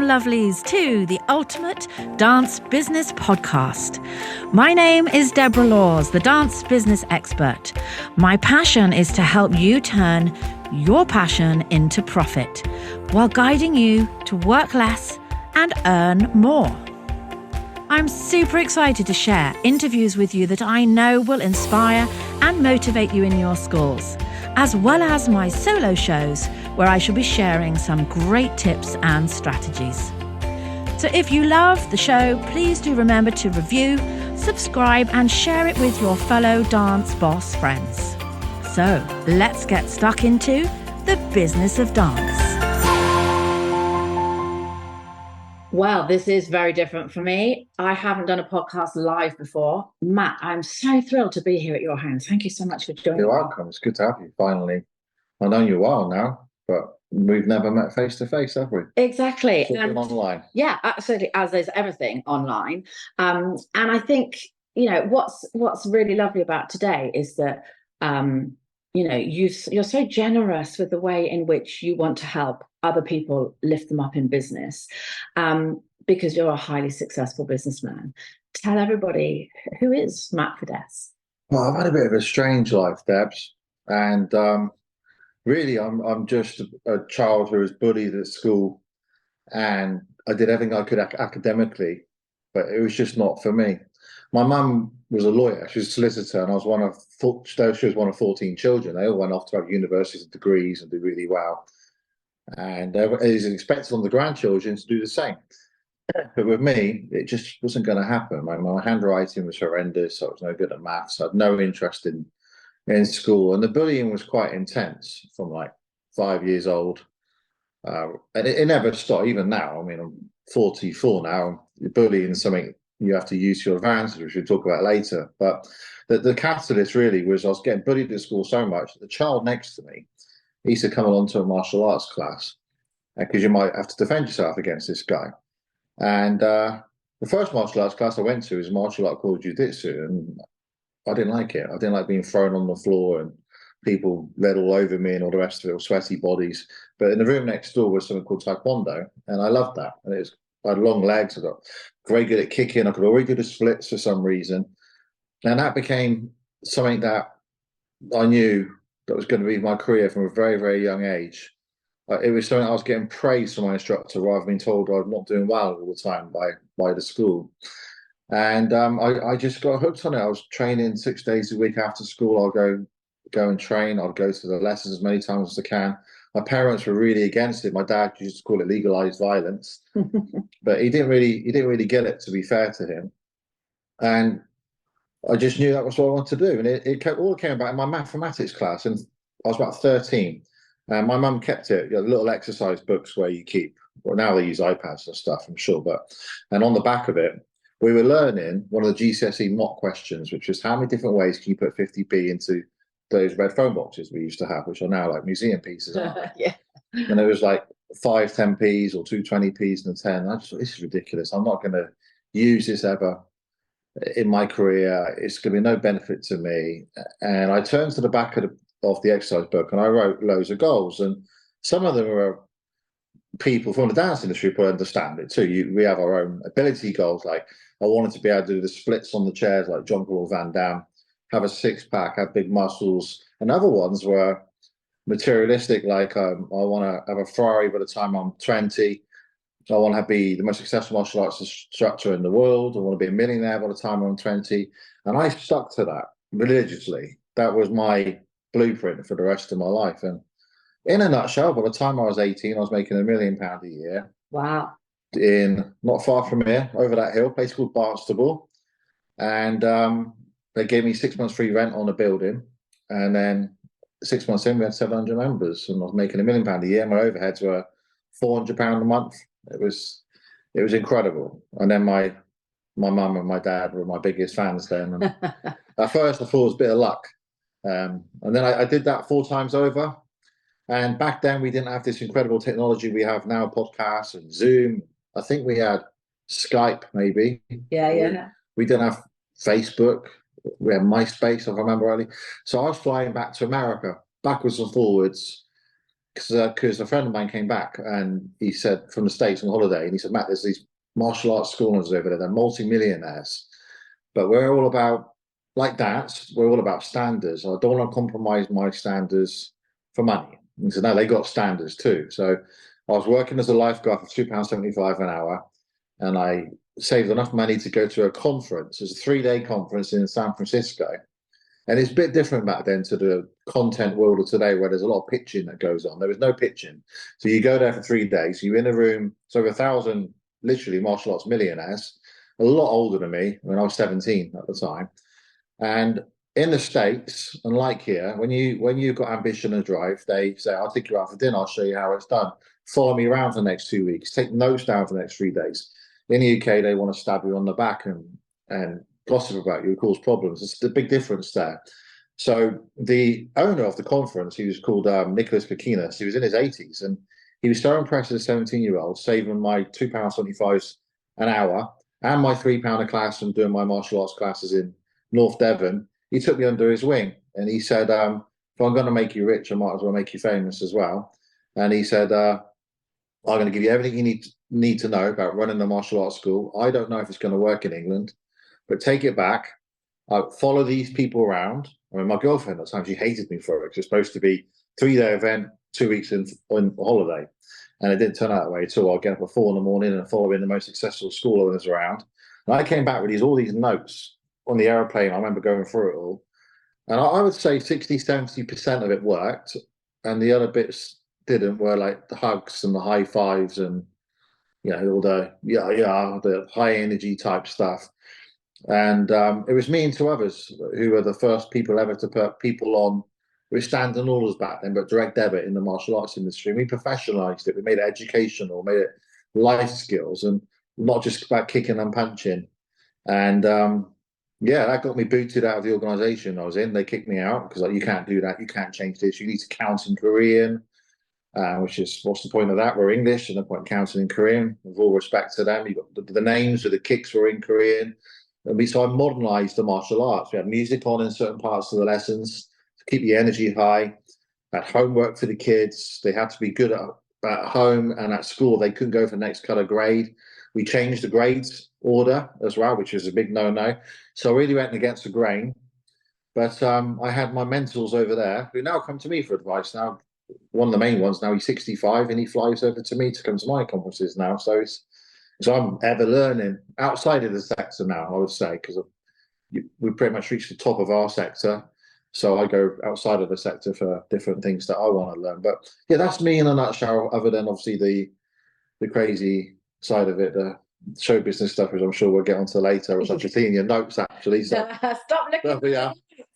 lovelies, to the Ultimate Dance Business Podcast. My name is Deborah Laws, the dance business expert. My passion is to help you turn your passion into profit while guiding you to work less and earn more. I'm super excited to share interviews with you that I know will inspire and motivate you in your schools, as well as my solo shows where I shall be sharing some great tips and strategies. So if you love the show, please do remember to review, subscribe and share it with your fellow dance boss friends. So let's get stuck into the business of dance. Well, this is very different for me. I haven't done a podcast live before. Matt, I'm so thrilled to be here at your house. Thank you so much for joining me. You're welcome. It's good to have you finally. I've known you a while now, but we've never met face to face, have we? Exactly. And online. Yeah, absolutely. As is everything online. And I think, you know, what's really lovely about today is that, you know, you're so generous with the way in which you want to help other people lift them up in business, because you're a highly successful businessman. Tell everybody, who is Matt Fiddes? Well, I've had a bit of a strange life, Debs, and really, I'm just a child who was bullied at school, and I did everything I could academically, but it was just not for me. My mum was a lawyer; she was a solicitor, and she was one of 14 children. They all went off to have universities and degrees and do really well, and it is expected on the grandchildren to do the same. But with me, it just wasn't going to happen. My handwriting was horrendous. I was no good at maths. I had no interest in school, and the bullying was quite intense from like 5 years old, and it never stopped. Even now, I mean, I'm 44 now. Bullying is something you have to use to your advantage, which we'll talk about later. But the catalyst really was I was getting bullied at school so much that the child next to me, he used to come along to a martial arts class because you might have to defend yourself against this guy. And the first martial arts class I went to was a martial art called jiu-jitsu, and I didn't like it. I didn't like being thrown on the floor and people led all over me and all the rest of it, all sweaty bodies. But in the room next door was something called taekwondo, and I loved that. And I had long legs. I got very good at kicking. I could already do the splits for some reason, and that became something that I knew that was going to be my career from a very, very young age. It was something I was getting praised from my instructor rather than being told I was not doing well all the time by the school. And I just got hooked on it. I was training 6 days a week after school. I'll go and train. I'll go to the lessons as many times as I can. My parents were really against it. My dad used to call it legalized violence, but he didn't really get it, to be fair to him. And I just knew that was what I wanted to do. And it all came about in my mathematics class. And I was about 13. And my mum kept it, little exercise books where you keep, well, now they use iPads and stuff, I'm sure. And on the back of it, we were learning one of the GCSE mock questions, which was how many different ways can you put 50p into those red phone boxes we used to have, which are now like museum pieces, aren't they? Yeah. And it was like 5 10p's or 2 20p's and a 10. I just thought, this is ridiculous. I'm not going to use this ever in my career. It's going to be no benefit to me. And I turned to the back of the exercise book and I wrote loads of goals. And some of them were people from the dance industry will understand it too. We have our own ability goals. Like I wanted to be able to do the splits on the chairs like Jean-Claude Van Damme, have a six-pack, have big muscles. And other ones were materialistic, like I want to have a Ferrari by the time I'm 20. I want to be the most successful martial arts instructor in the world. I want to be a millionaire by the time I'm 20. And I stuck to that religiously. That was my blueprint for the rest of my life. And in a nutshell, by the time I was 18, I was making £1 million a year. Wow. In not far from here, over that hill, a place called Barnstaple. And they gave me 6 months free rent on a building. And then 6 months in, we had 700 members. And I was making £1 million a year. My overheads were £400 a month. It was incredible. And then my mum and my dad were my biggest fans then. And at first, I thought it was a bit of luck. And then I did that 4 times over. And back then, we didn't have this incredible technology we have now, podcasts and Zoom. I think we had Skype, maybe. Yeah. We didn't have Facebook. We had MySpace, if I remember rightly. So I was flying back to America, backwards and forwards, because a friend of mine came back and he said from the States on holiday, and he said, Matt, there's these martial arts school owners over there. They're multi-millionaires, but we're all about, like dance, we're all about standards. I don't want to compromise my standards for money. And he said, no, they got standards too. So I was working as a lifeguard for £2.75 an hour, and I saved enough money to go to a conference. It was a 3-day conference in San Francisco. And it's a bit different back then to the content world of today, where there's a lot of pitching that goes on. There was no pitching. So you go there for 3 days, you're in a room, so over 1,000, literally martial arts millionaires, a lot older than me when I was 17 at the time. And in the States, unlike here, when you've got ambition and drive, they say, I'll take you out for dinner, I'll show you how it's done. Follow me around for the next 2 weeks, take notes down for the next 3 days. In the UK, they want to stab you on the back and gossip about you, cause problems. It's the big difference there. So the owner of the conference, he was called Nicholas Pekinas. He was in his 80s, and he was so impressed as a 17-year-old, saving my £2.75 an hour and my £3 a class from doing my martial arts classes in North Devon. He took me under his wing, and he said, if I'm going to make you rich, I might as well make you famous as well. And he said, I'm going to give you everything you need to know about running a martial arts school. I don't know if it's going to work in England, but take it back. Follow these people around. I mean, my girlfriend at times, she hated me for it. It's supposed to be 3-day event, 2 weeks on holiday. And it didn't turn out that way at all. I'll get up at 4 in the morning and follow in the most successful school owners around. And I came back with all these notes on the airplane. I remember going through it all. And I would say 60, 70% of it worked. And the other bits didn't, were like the hugs and the high fives and, all the high energy type stuff. And it was me and 2 others who were the first people ever to put people on, it was standing orders back then, but direct debit in the martial arts industry. And we professionalized it. We made it educational, made it life skills, and not just about kicking and punching. And that got me booted out of the organization I was in. They kicked me out because you can't do that. You can't change this. You need to count in Korean, which is, what's the point of that? We're English, and no point counting in Korean. With all respect to them, you got the names of the kicks were in Korean. And so I modernized the martial arts. We had music on in certain parts of the lessons to keep the energy high. Had homework for the kids. They had to be good at home and at school. They couldn't go for the next color grade. We changed the grades order as well, which is a big no-no. So I really went against the grain. But I had my mentors over there who now come to me for advice. Now, one of the main ones, now he's 65, and he flies over to me to come to my conferences now. So I'm ever learning outside of the sector now, I would say, because we pretty much reached the top of our sector. So I go outside of the sector for different things that I want to learn. But yeah, that's me in a nutshell, other than obviously the crazy side of it, the show business stuff, which I'm sure we'll get onto later, which I've just seen in your notes, actually. So Stop looking.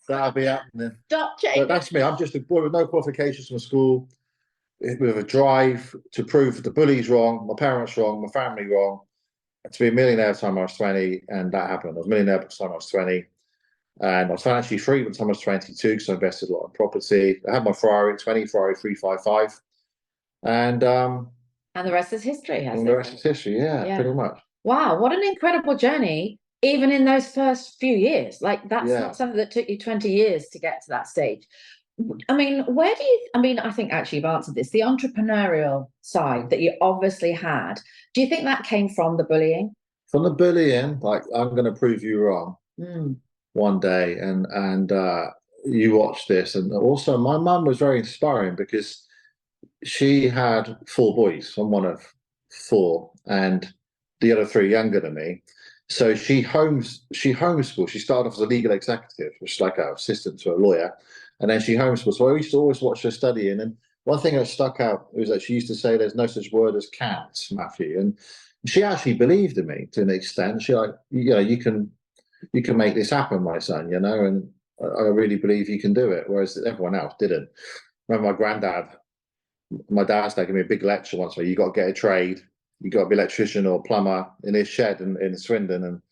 That'll be happening. Stop changing. But that's me. I'm just a boy with no qualifications from school, with a drive to prove the bullies wrong, my parents wrong, my family wrong, to be a millionaire by the time I was 20, and that happened. I was a millionaire by the time I was 20, and I was financially free by the time I was 22 because I invested a lot in property. I had my Ferrari at 20, Ferrari 355, and the rest is history. The rest is history, yeah, pretty much. Wow, what an incredible journey, even in those first few years. Like, that's not something that took you 20 years to get to that stage. I mean, I think actually you've answered this, the entrepreneurial side that you obviously had. Do you think that came from the bullying? From the bullying, like, I'm going to prove you wrong one day. And you watch this. And also my mum was very inspiring because she had 4 boys. I'm one of 4, and the other 3 younger than me. So she homeschooled. She started off as a legal executive, which is like an assistant to a lawyer. And then she homeschooled. So I used to always watch her studying. And one thing that stuck out was that she used to say, there's no such word as can't, Matthew. And she actually believed in me to an extent. She like, you can make this happen, my son, and I really believe you can do it. Whereas everyone else didn't. Remember my dad's dad gave me a big lecture once where you got to get a trade. You got to be an electrician or plumber in his shed in Swindon, and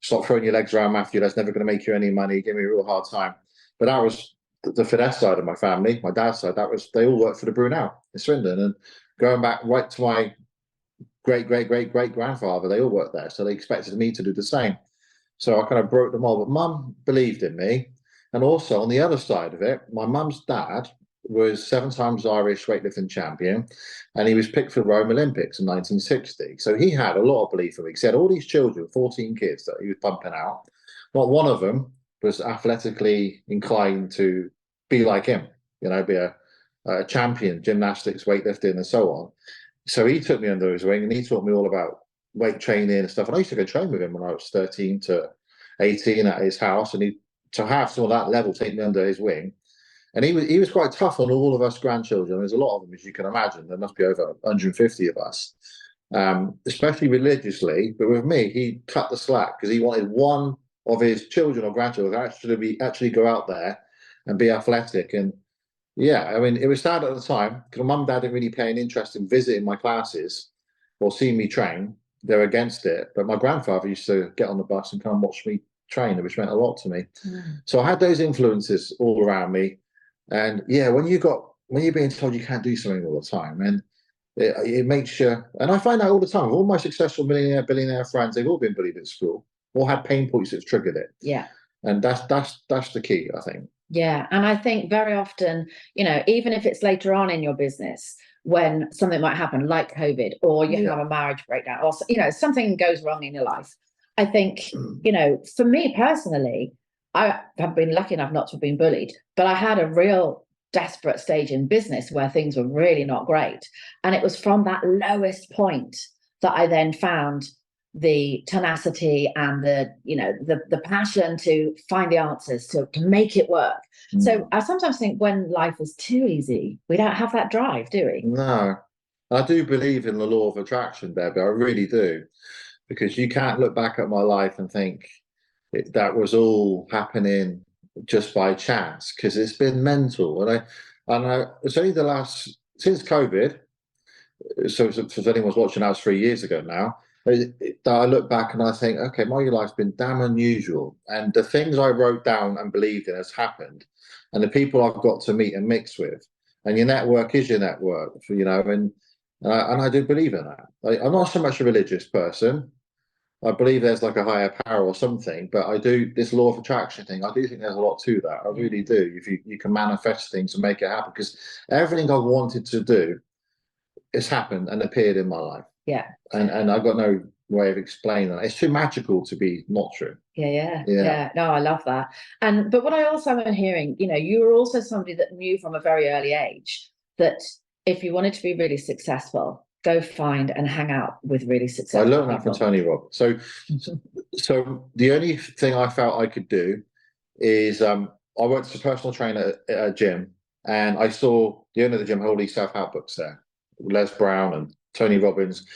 stop throwing your legs around, Matthew. That's never going to make you any money. He gave me a real hard time. But that was the Fiddes side of my family. My dad's side, they all worked for the Brunel in Swindon, and going back right to my great grandfather, they all worked there. So they expected me to do the same. So I kind of broke them all. But Mum believed in me. And also on the other side of it, my mum's dad was 7 times Irish weightlifting champion, and he was picked for the Rome Olympics in 1960. So he had a lot of belief in me. He had all these children, 14 kids that he was pumping out. Not one of them was athletically inclined to be like him, be a champion, gymnastics, weightlifting, and so on. So he took me under his wing, and he taught me all about weight training and stuff. And I used to go train with him when I was 13 to 18 at his house, and to have some of that level take me under his wing. And he was quite tough on all of us grandchildren. There's a lot of them, as you can imagine. There must be over 150 of us, especially religiously. But with me, he cut the slack because he wanted one of his children or grandchildren to actually go out there and be athletic. And yeah, I mean, it was sad at the time because my mum and dad didn't really pay an interest in visiting my classes or seeing me train. They're against it. But my grandfather used to get on the bus and come and watch me train, which meant a lot to me. So I had those influences all around me. And yeah, when you're being told you can't do something all the time, and it makes you. And I find that all the time. All my successful billionaire friends, they've all been bullied at school, or had pain points that triggered it. Yeah, and that's the key, I think. Yeah, and I think very often, even if it's later on in your business, when something might happen, like COVID, or you have a marriage breakdown, or something goes wrong in your life. I think, for me personally, I have been lucky enough not to have been bullied, but I had a real desperate stage in business where things were really not great. And it was from that lowest point that I then found the tenacity and the passion to find the answers, to make it work. So I sometimes think when life is too easy, we don't have that drive, do we? No. I do believe in the law of attraction, Debbie. I really do. Because you can't look back at my life and think that was all happening just by chance, because it's been mental. And it's only since COVID, so if anyone's watching, that was 3 years ago now, that I look back and I think, okay, my life's been damn unusual. And the things I wrote down and believed in has happened. And the people I've got to meet and mix with. And your network is your network, and I do believe in that. I'm not so much a religious person. I believe there's like a higher power or something, but I do this law of attraction thing. I do think there's a lot to that. I really do. If you can manifest things and make it happen, because everything I wanted to do has happened and appeared in my life. Yeah. And I've got no way of explaining that. It's too magical to be not true. Yeah. No, I love that. But what I also am hearing, you were also somebody that knew from a very early age that if you wanted to be really successful, go find and hang out with really successful I learned that people. from Tony Robbins. So the only thing I felt I could do is I worked as a personal trainer at a gym, and I saw the owner of the gym hold these self-help books there, Les Brown and Tony Robbins.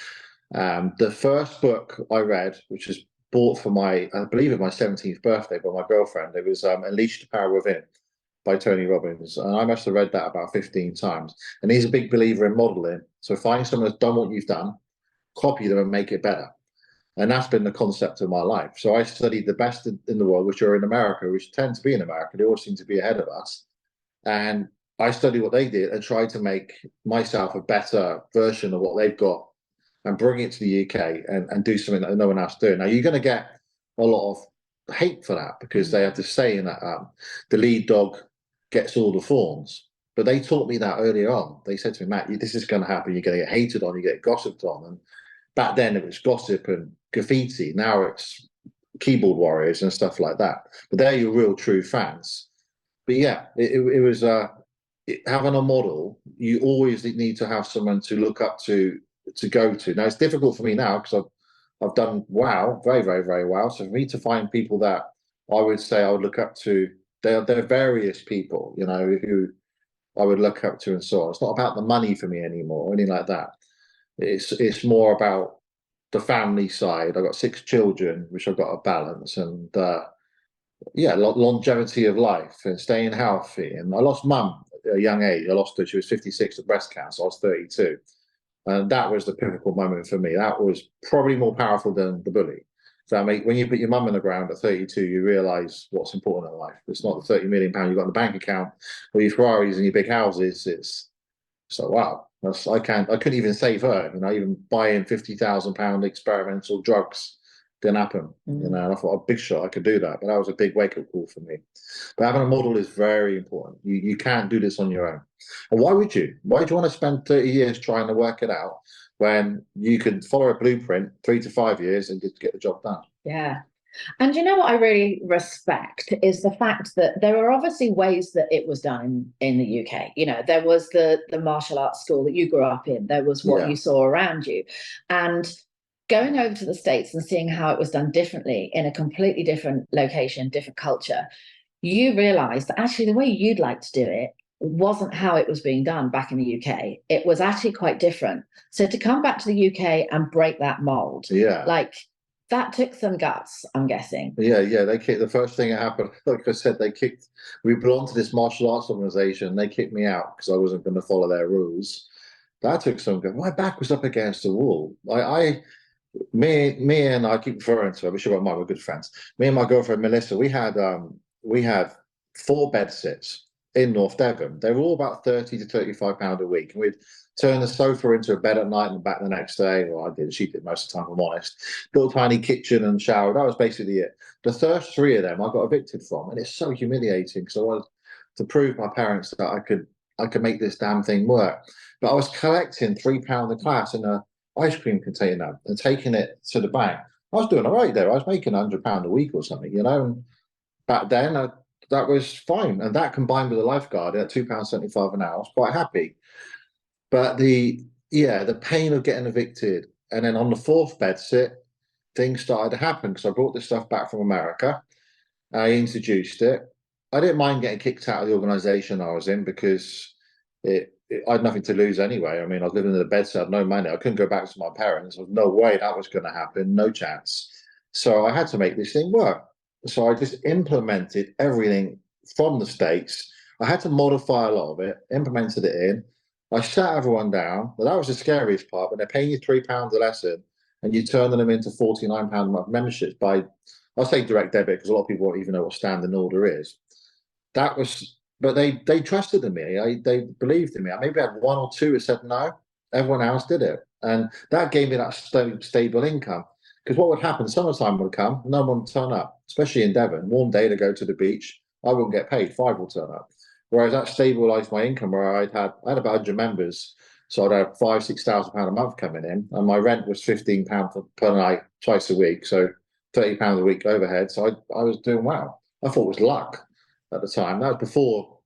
The first book I read, which was bought for I believe it my 17th birthday by my girlfriend, it was Unleash the Power Within by Tony Robbins. And I must have read that about 15 times. And he's a big believer in modeling. So find someone that's done what you've done, copy them and make it better. And that's been the concept of my life. So I studied the best in the world, which are in America, which tend to be in America. They all seem to be ahead of us. And I studied what they did and tried to make myself a better version of what they've got and bring it to the UK and do something that no one else is doing. Now, you're going to get a lot of hate for that, because they have to say in that the lead dog gets all the fawns. But they taught me that earlier on. They said to me, Matt, this is going to happen. You're going to get hated on, you get gossiped on. And back then it was gossip and graffiti. Now it's keyboard warriors and stuff like that. But they're your real true fans. But yeah, it was having a model. You always need to have someone to look up to go to. Now it's difficult for me now because I've done well, very, very, very well. So for me to find people that I would say I would look up to, there are various people, who I would look up to and so on. It's not about the money for me anymore or anything like that. It's more about the family side. I've got 6 children, which I've got to balance, and longevity of life and staying healthy. And I lost mum at a young age. I lost her. She was 56 of breast cancer. I was 32. And that was the pivotal moment for me. That was probably more powerful than the bully. So when you put your mum in the ground at 32, you realise what's important in life. It's not the £30 million you've got in the bank account or your Ferraris and your big houses. It's so wow. I couldn't even save her. Even buying £50,000 experimental drugs Didn't happen, you know. And I thought, a big shot, I could do that, but that was a big wake up call for me. But having a model is very important. You can't do this on your own. And why would you? Why do you want to spend 30 years trying to work it out when you can follow a blueprint 3 to 5 years and just get the job done? Yeah. And you know what I really respect is the fact that there are obviously ways that it was done in the UK. You know, there was the martial arts school that you grew up in. There was what you saw around you. And going over to the States and seeing how it was done differently in a completely different location, different culture, you realize that actually the way you'd like to do it wasn't how it was being done back in the UK. It was actually quite different. So to come back to the UK and break that mold, like that took some guts, I'm guessing. Yeah, they kicked. The first thing that happened, like I said, we belonged to this martial arts organization. They kicked me out because I wasn't going to follow their rules. That took some guts. My back was up against the wall. Me and I keep referring to her. We should have mine. We're good friends. Me and my girlfriend Melissa. We had 4 bed sits in North Devon. They were all about £30 to £35 a week, and we'd turn the sofa into a bed at night and back the next day. Well, I did. She did most of the time, if I'm honest. Little tiny kitchen and shower. That was basically it. The first 3 of them I got evicted from, and it's so humiliating because I wanted to prove my parents that I could make this damn thing work. But I was collecting £3 a class in a ice cream container and taking it to the bank. I was doing all right there. I was making £100 a week or something, you know. And back then, that was fine. And that combined with a lifeguard at £2.75 an hour, I was quite happy. But the pain of getting evicted, and then on the 4th bed sit, things started to happen because I brought this stuff back from America. I introduced it. I didn't mind getting kicked out of the organisation I was in because I had nothing to lose anyway. I mean, I was living in a bed set, I had no money. I couldn't go back to my parents. There was no way that was going to happen, no chance. So I had to make this thing work. So I just implemented everything from the States. I had to modify a lot of it, implemented it in. I sat everyone down. But that was the scariest part. When they're paying you £3 a lesson and you turn them into £49 a month memberships by, I'll say direct debit because a lot of people won't even know what standing order is. But they trusted in me. They believed in me. I maybe had 1 or 2 who said no. Everyone else did it. And that gave me that stable income. Because what would happen, summertime would come, no one would turn up, especially in Devon. Warm day to go to the beach, I wouldn't get paid, 5 will turn up. Whereas that stabilised my income where I had about 100 members. So I'd have £5,000-6,000 a month coming in. And my rent was £15 per night, twice a week. So £30 a week overhead. So I was doing well. I thought it was luck at the time. That was before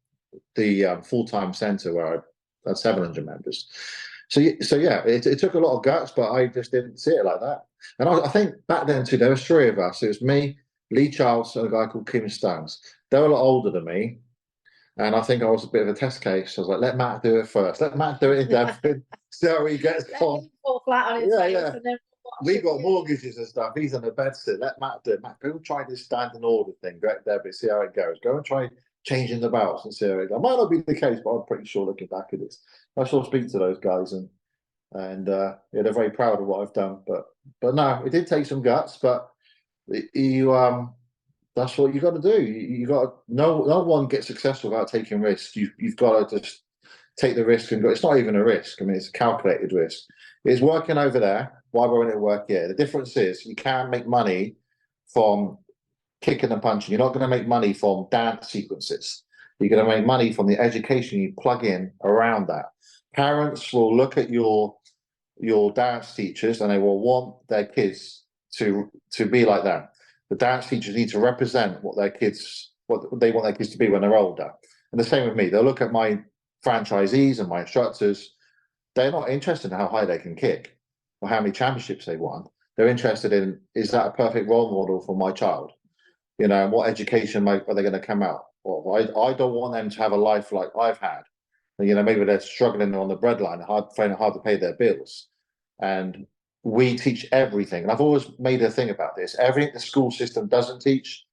the full-time centre where I had 700 members. So yeah, it took a lot of guts, but I just didn't see it like that. And I think back then too, there was 3 of us. It was me, Lee Charles, and a guy called Kim Stones. They were a lot older than me. And I think I was a bit of a test case. I was like, let Matt do it first. Let Matt do it in Devon. See how he gets on. Fall flat on his face. And then we got mortgages and stuff. He's on the bed sit. Let Matt do it. Matt, go and try this standing order thing. Direct debit. See how it goes. Go and try changing the belts and see how it goes. It might not be the case, but I'm pretty sure looking back at this. I still speak to those guys and they're very proud of what I've done. But no, it did take some guts. But that's what you got to do. You got no one gets successful without taking risks. You've got to just take the risk and go. It's not even a risk. I mean, it's a calculated risk. It's working over there. Why won't it work here? The difference is you can make money from kicking and punching. You're not going to make money from dance sequences. You're going to make money from the education you plug in around that. Parents will look at your dance teachers and they will want their kids to be like them. The dance teachers need to represent what they want their kids to be when they're older. And the same with me. They'll look at my franchisees and my instructors. They're not interested in how high they can kick or how many championships they won. They're interested in, is that a perfect role model for my child? You know, and what education are they going to come out? Well, I don't want them to have a life like I've had. You know, maybe they're struggling on the breadline, finding it hard to pay their bills. And we teach everything. And I've always made a thing about this. Everything the school system doesn't teach,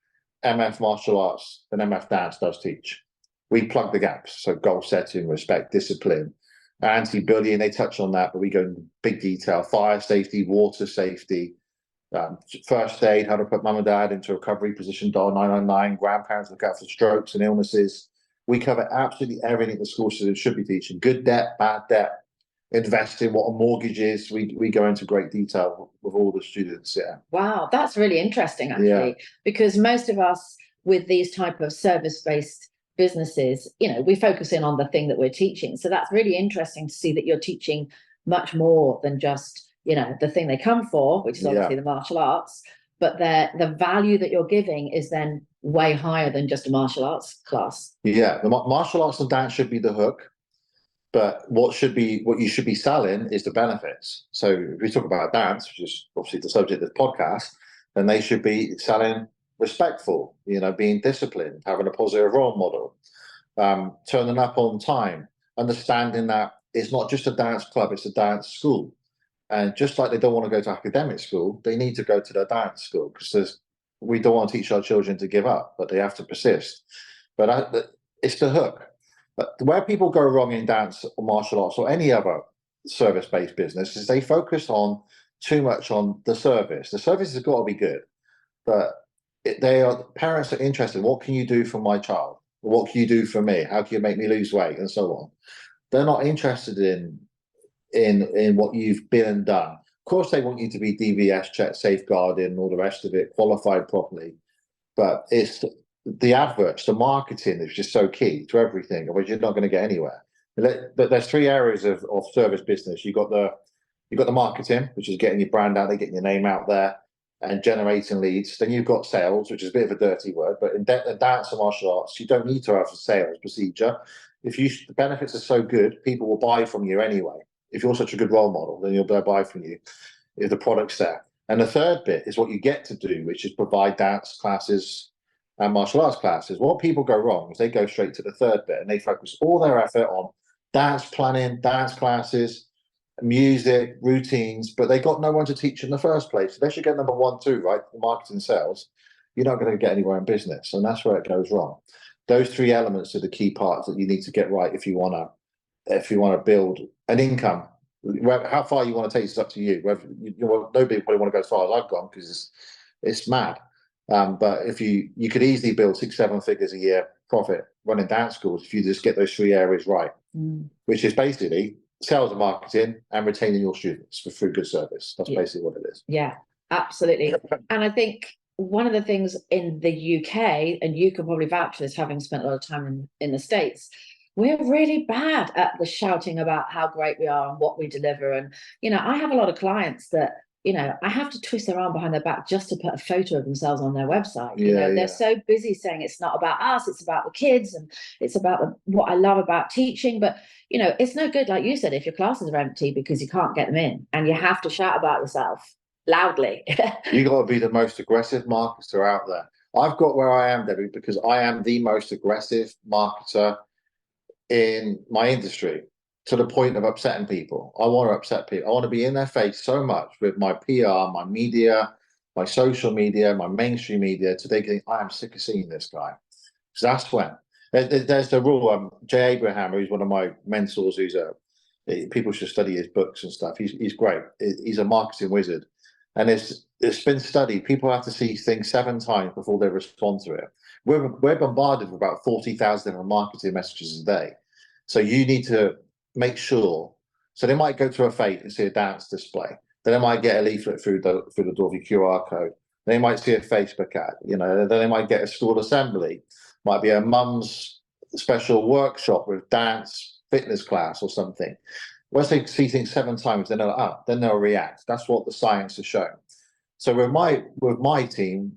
MF martial arts and MF dance does teach. We plug the gaps. So goal setting, respect, discipline, anti-bullying, they touch on that, but we go in big detail. Fire safety, water safety, first aid, how to put mum and dad into a recovery position, dial 999, grandparents look out for strokes and illnesses. We cover absolutely everything the school system should be teaching. Good debt, bad debt. investing, what a mortgage is. We go into great detail with all the students. Yeah. Wow, that's really interesting, actually, because most of us with these type of service-based businesses, we focus in on the thing that we're teaching. So that's really interesting to see that you're teaching much more than just, the thing they come for, which is obviously the martial arts, but the value that you're giving is then way higher than just a martial arts class. Yeah, the martial arts and dance should be the hook, but what you should be selling is the benefits. So if we talk about dance, which is obviously the subject of the podcast, then they should be selling respectful, being disciplined, having a positive role model, turning up on time, understanding that it's not just a dance club, it's a dance school. And just like they don't want to go to academic school, they need to go to their dance school, because we don't want to teach our children to give up, but they have to persist. But it's the hook. But where people go wrong in dance or martial arts or any other service-based business is they focus on too much on the service. The service has got to be good, but parents are interested. What can you do for my child? What can you do for me? How can you make me lose weight, and so on? They're not interested in what you've been and done. Of course, they want you to be DVS checked, safeguarded, and all the rest of it, qualified properly. But it's the adverts, the marketing is just so key to everything, otherwise you're not going to get anywhere. But there's three areas of service business. You've got the marketing, which is getting your brand out there, getting your name out there, and generating leads. Then you've got sales, which is a bit of a dirty word, but in dance and martial arts, you don't need to have a sales procedure. The benefits are so good, people will buy from you anyway. If you're such a good role model, then they'll buy from you if the product's there. And the third bit is what you get to do, which is provide dance classes and martial arts classes. What people go wrong is they go straight to the third bit and they focus all their effort on dance planning, dance classes, music, routines, but they got no one to teach in the first place. So they should get number 1, 2, right? The marketing, sales. You're not going to get anywhere in business, and that's where it goes wrong. Those three elements are the key parts that you need to get right if you want to build an income. How far you want to take is up to you. Nobody probably want to go as far as I've gone, because it's mad. But if you could easily build 6-7 figures a year profit running dance schools if you just get those three areas right, which is basically sales and marketing and retaining your students through good service. That's basically what it is. Yeah, absolutely. And I think one of the things in the UK, and you can probably vouch for this, having spent a lot of time in the States, we're really bad at the shouting about how great we are and what we deliver. And, I have a lot of clients that, I have to twist their arm behind their back just to put a photo of themselves on their website. They're so busy saying it's not about us, it's about the kids, and it's about what I love about teaching. But, it's no good, like you said, if your classes are empty because you can't get them in, and you have to shout about yourself loudly. You got to be the most aggressive marketer out there. I've got where I am, Debbie, because I am the most aggressive marketer in my industry, to the point of upsetting people. I want to upset people. I want to be in their face so much with my PR, my media, my social media, my mainstream media, to they think, I am sick of seeing this guy. So that's when. There's the rule. Jay Abraham, who's one of my mentors, people should study his books and stuff. He's great. He's a marketing wizard. And it's been studied. People have to see things 7 times before they respond to it. We're bombarded with about 40,000 different marketing messages a day. So you need to make sure. So they might go to a fete and see a dance display. Then they might get a leaflet through the door with your QR code. They might see a Facebook ad. Then they might get a school assembly. Might be a mum's special workshop with dance fitness class or something. Once they see things 7 times, then they'll react. That's what the science has shown. So with my team,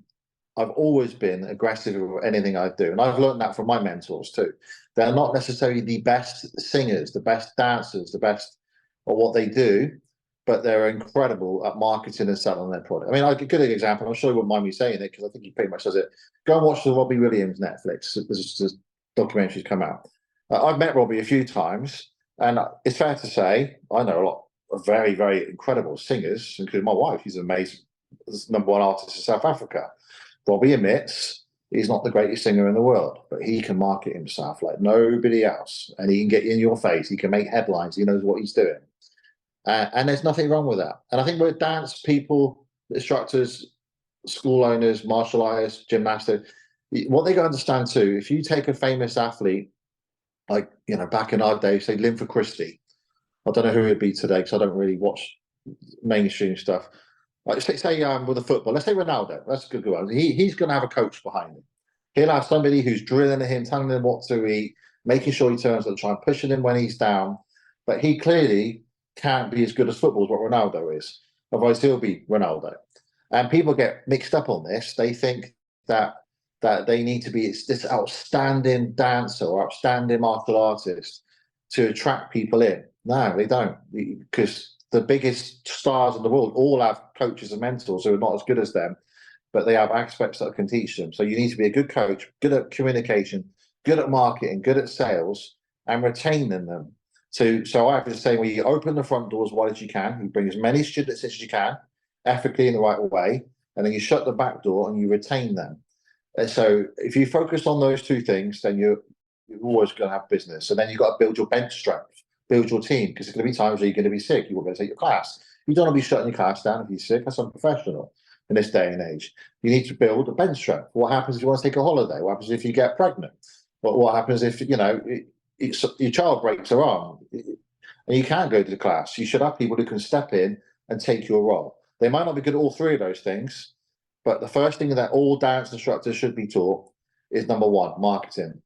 I've always been aggressive with anything I do. And I've learned that from my mentors too. They're not necessarily the best singers, the best dancers, the best at what they do, but they're incredible at marketing and selling their product. I mean, I'll give an example. I'm sure you won't mind me saying it, because I think he pretty much does it. Go and watch the Robbie Williams Netflix. This documentary's come out. I've met Robbie a few times, and it's fair to say I know a lot of very, very incredible singers, including my wife. She's an amazing #1 artist in South Africa. Robbie admits he's not the greatest singer in the world, but he can market himself like nobody else, and he can get in your face. He can make headlines. He knows what he's doing, and there's nothing wrong with that. And I think with dance people, instructors, school owners, martial artists, gymnastics, what they got to understand too, if you take a famous athlete, like back in our day, say Linford Christie, I don't know who it'd be today because I don't really watch mainstream stuff. Like say with the football, let's say Ronaldo. That's a good one. He's going to have a coach behind him. He'll have somebody who's drilling at him, telling him what to eat, making sure he turns up, trying pushing him when he's down. But he clearly can't be as good as football as what Ronaldo is. Otherwise, he'll be Ronaldo. And people get mixed up on this. They think that they need to be this outstanding dancer or outstanding martial artist to attract people in. No, they don't, because the biggest stars in the world all have coaches and mentors who are not as good as them, but they have aspects that can teach them. So you need to be a good coach, good at communication, good at marketing, good at sales, and retaining them. So I have to say, when you open the front door as wide as you can, you bring as many students as you can, ethically in the right way, and then you shut the back door and you retain them. And so if you focus on those two things, then you're always going to have business. And then you've got to build your bench strength, build your team, because there's going to be times where you're going to be sick. You're going to take your class. You don't want to be shutting your class down if you're sick. That's unprofessional in this day and age. You need to build a bench strength. What happens if you want to take a holiday? What happens if you get pregnant? What happens if, your child breaks their arm and you can't go to the class? You should have people who can step in and take your role. They might not be good at all three of those things, but the first thing that all dance instructors should be taught is number one, marketing,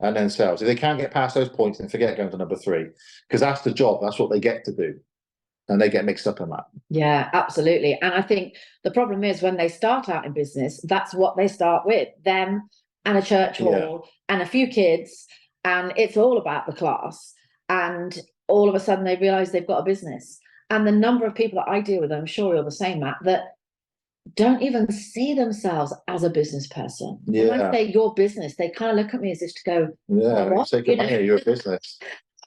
and then sales. If they can't get past those points, then forget going to number three, because that's the job. That's what they get to do. And they get mixed up in that. Yeah, absolutely. And I think the problem is when they start out in business, that's what they start with, them and a church hall and a few kids, and it's all about the class. And all of a sudden they realize they've got a business. And the number of people that I deal with, I'm sure you're the same, Matt, that don't even see themselves as a business person. Yeah. When I say your business, they kind of look at me as if to go, yeah, what? Say good money, you're a business.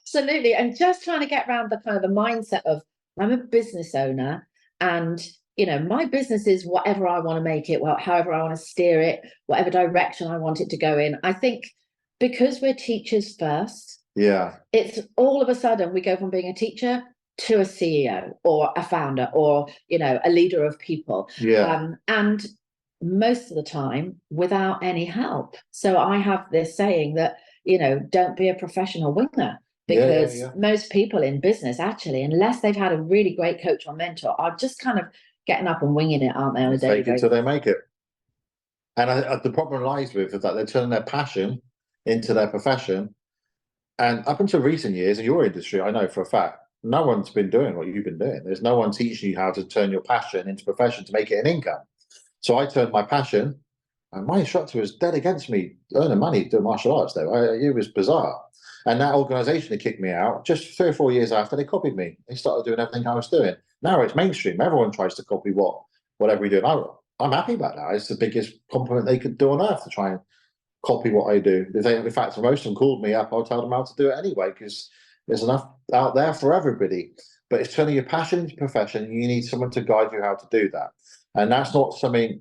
Absolutely. And just trying to get around the kind of the mindset of, I'm a business owner, and my business is whatever I want to make it, however I want to steer it, whatever direction I want it to go in. I think because we're teachers first, it's all of a sudden we go from being a teacher to a CEO or a founder or a leader of people. And most of the time without any help. So I have this saying that don't be a professional winger. Because most people in business, actually, unless they've had a really great coach or mentor, are just kind of getting up and winging it, aren't they, on a daily basis? Until they make it. And the problem lies with is that they're turning their passion into their profession. And up until recent years in your industry, I know for a fact, no one's been doing what you've been doing. There's no one teaching you how to turn your passion into profession to make it an income. So I turned my passion, and my instructor was dead against me earning money doing martial arts, though. It was bizarre. And that organisation that kicked me out, just 3 or 4 years after, they copied me. They started doing everything I was doing. Now it's mainstream. Everyone tries to copy whatever we do. And I'm happy about that. It's the biggest compliment they could do on earth to try and copy what I do. In fact, most of them called me up. I'll tell them how to do it anyway, because there's enough out there for everybody. But it's turning your passion into profession. And you need someone to guide you how to do that. And that's not something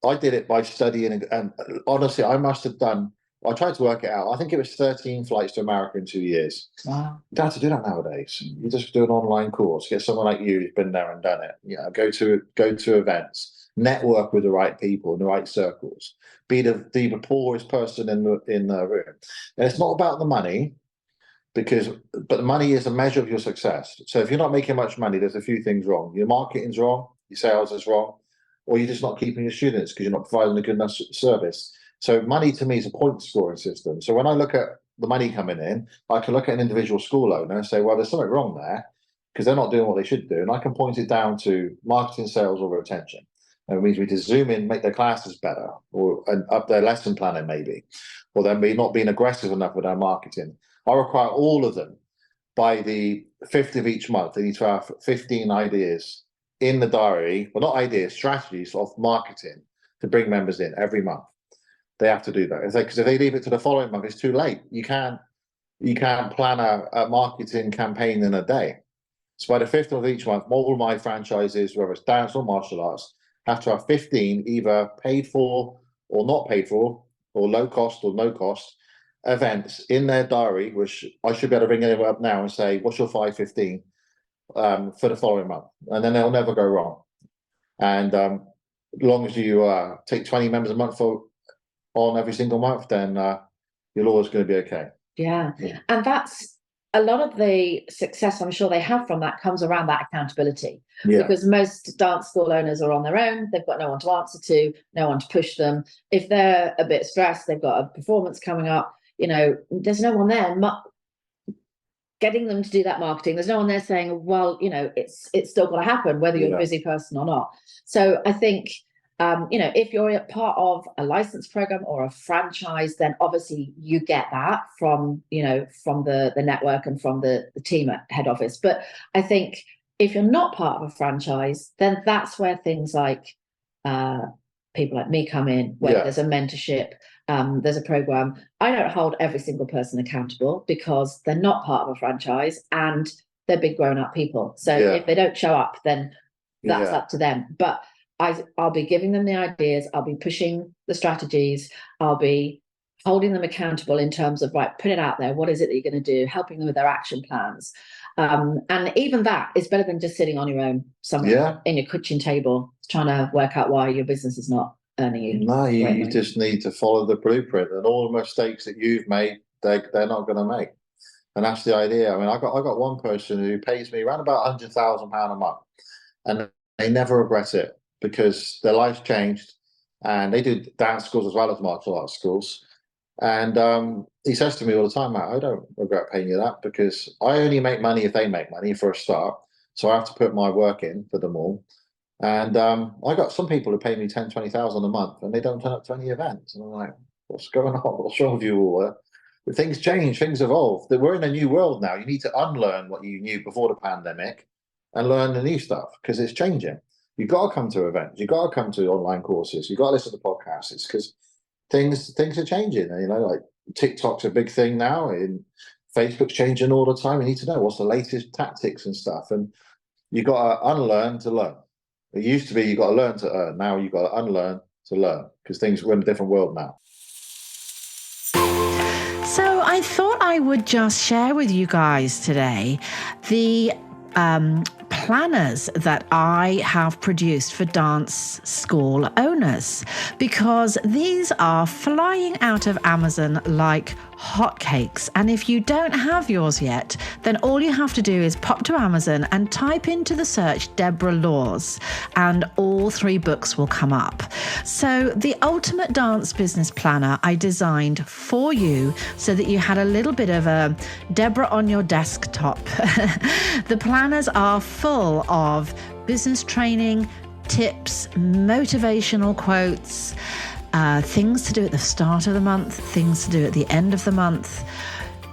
I did it by studying. And honestly, I must have done. I tried to work it out. I think it was 13 flights to America in 2 years. Wow. You don't have to do that nowadays. You just do an online course. Get someone like you who's been there and done it. Go to events, network with the right people in the right circles. Be the poorest person in the room. And it's not about the money, but the money is a measure of your success. So if you're not making much money, there's a few things wrong. Your marketing's wrong, your sales is wrong, or you're just not keeping your students because you're not providing a good enough service. So money to me is a point scoring system. So when I look at the money coming in, I can look at an individual school owner and say, well, there's something wrong there because they're not doing what they should do. And I can point it down to marketing, sales, or retention. And it means we just zoom in, make their classes better, and up their lesson planning maybe, or then not being aggressive enough with our marketing. I require all of them by the 5th of each month. They need to have 15 ideas in the diary, well, not ideas, strategies of marketing to bring members in every month. They have to do that. Because if they leave it to the following month, it's too late. You can't plan a marketing campaign in a day. So by the 5th of each month, all my franchises, whether it's dance or martial arts, have to have 15 either paid for or not paid for, or low cost or no cost events in their diary, which I should be able to ring anyone up now and say, what's your 515 for the following month? And then they'll never go wrong. And as long as you take 20 members a month on every single month, then you're always going to be okay. Yeah. And that's a lot of the success I'm sure they have from that comes around that accountability, Yeah. because most dance school owners are on their own. They've got no one to answer to, no one to push them. If they're a bit stressed, they've got a performance coming up, there's no one there getting them to do that marketing. There's no one there saying, well, it's still got to happen whether you're a busy person or not. So I think if you're a part of a license program or a franchise, then obviously you get that from the network and from the team at head office. But I think if you're not part of a franchise, then that's where things like people like me come in, where there's a mentorship, there's a program. I don't hold every single person accountable because they're not part of a franchise and they're big grown-up people. So if they don't show up, then that's up to them. But I'll be giving them the ideas. I'll be pushing the strategies. I'll be holding them accountable in terms of, right, put it out there. What is it that you're going to do? Helping them with their action plans. And even that is better than just sitting on your own somewhere in your kitchen table trying to work out why your business is not earning you. No, you just need to follow the blueprint, and all the mistakes that you've made, they're not going to make. And that's the idea. I mean, I got one person who pays me around about £100,000 a month, and they never regret it because their life's changed, and they do dance schools as well as martial arts schools. And he says to me all the time, Matt, I don't regret paying you that because I only make money if they make money for a start. So I have to put my work in for them all. And I got some people who pay me 10, 20,000 a month and they don't turn up to any events. And I'm like, what's going on? What's wrong with you all? But things change, things evolve. We're in a new world now. You need to unlearn what you knew before the pandemic and learn the new stuff because it's changing. You've got to come to events. You've got to come to online courses. You've got to listen to podcasts. It's because things are changing. Like TikTok's a big thing now. And Facebook's changing all the time. You need to know what's the latest tactics and stuff. And you've got to unlearn to learn. It used to be you got to learn to earn. Now you've got to unlearn to learn because we're in a different world now. So I thought I would just share with you guys today the planners that I have produced for dance school owners, because these are flying out of Amazon like hotcakes. And if you don't have yours yet, then all you have to do is pop to Amazon and type into the search Deborah Laws, and all 3 books will come up. So the Ultimate Dance Business Planner I designed for you so that you had a little bit of a Deborah on your desktop. The planners are full of business training, tips, motivational quotes, things to do at the start of the month, things to do at the end of the month,